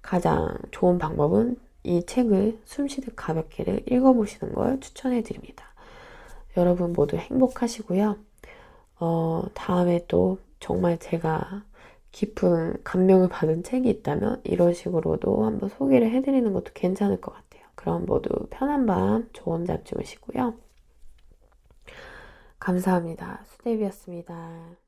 가장 좋은 방법은 이 책을 숨쉬듯 가볍게를 읽어보시는 걸 추천해 드립니다. 여러분 모두 행복하시고요. 다음에 또 정말 제가 깊은 감명을 받은 책이 있다면 이런 식으로도 한번 소개를 해드리는 것도 괜찮을 것 같아요. 그럼 모두 편한 밤 좋은 잠 주무시고요. 감사합니다. 수데비였습니다.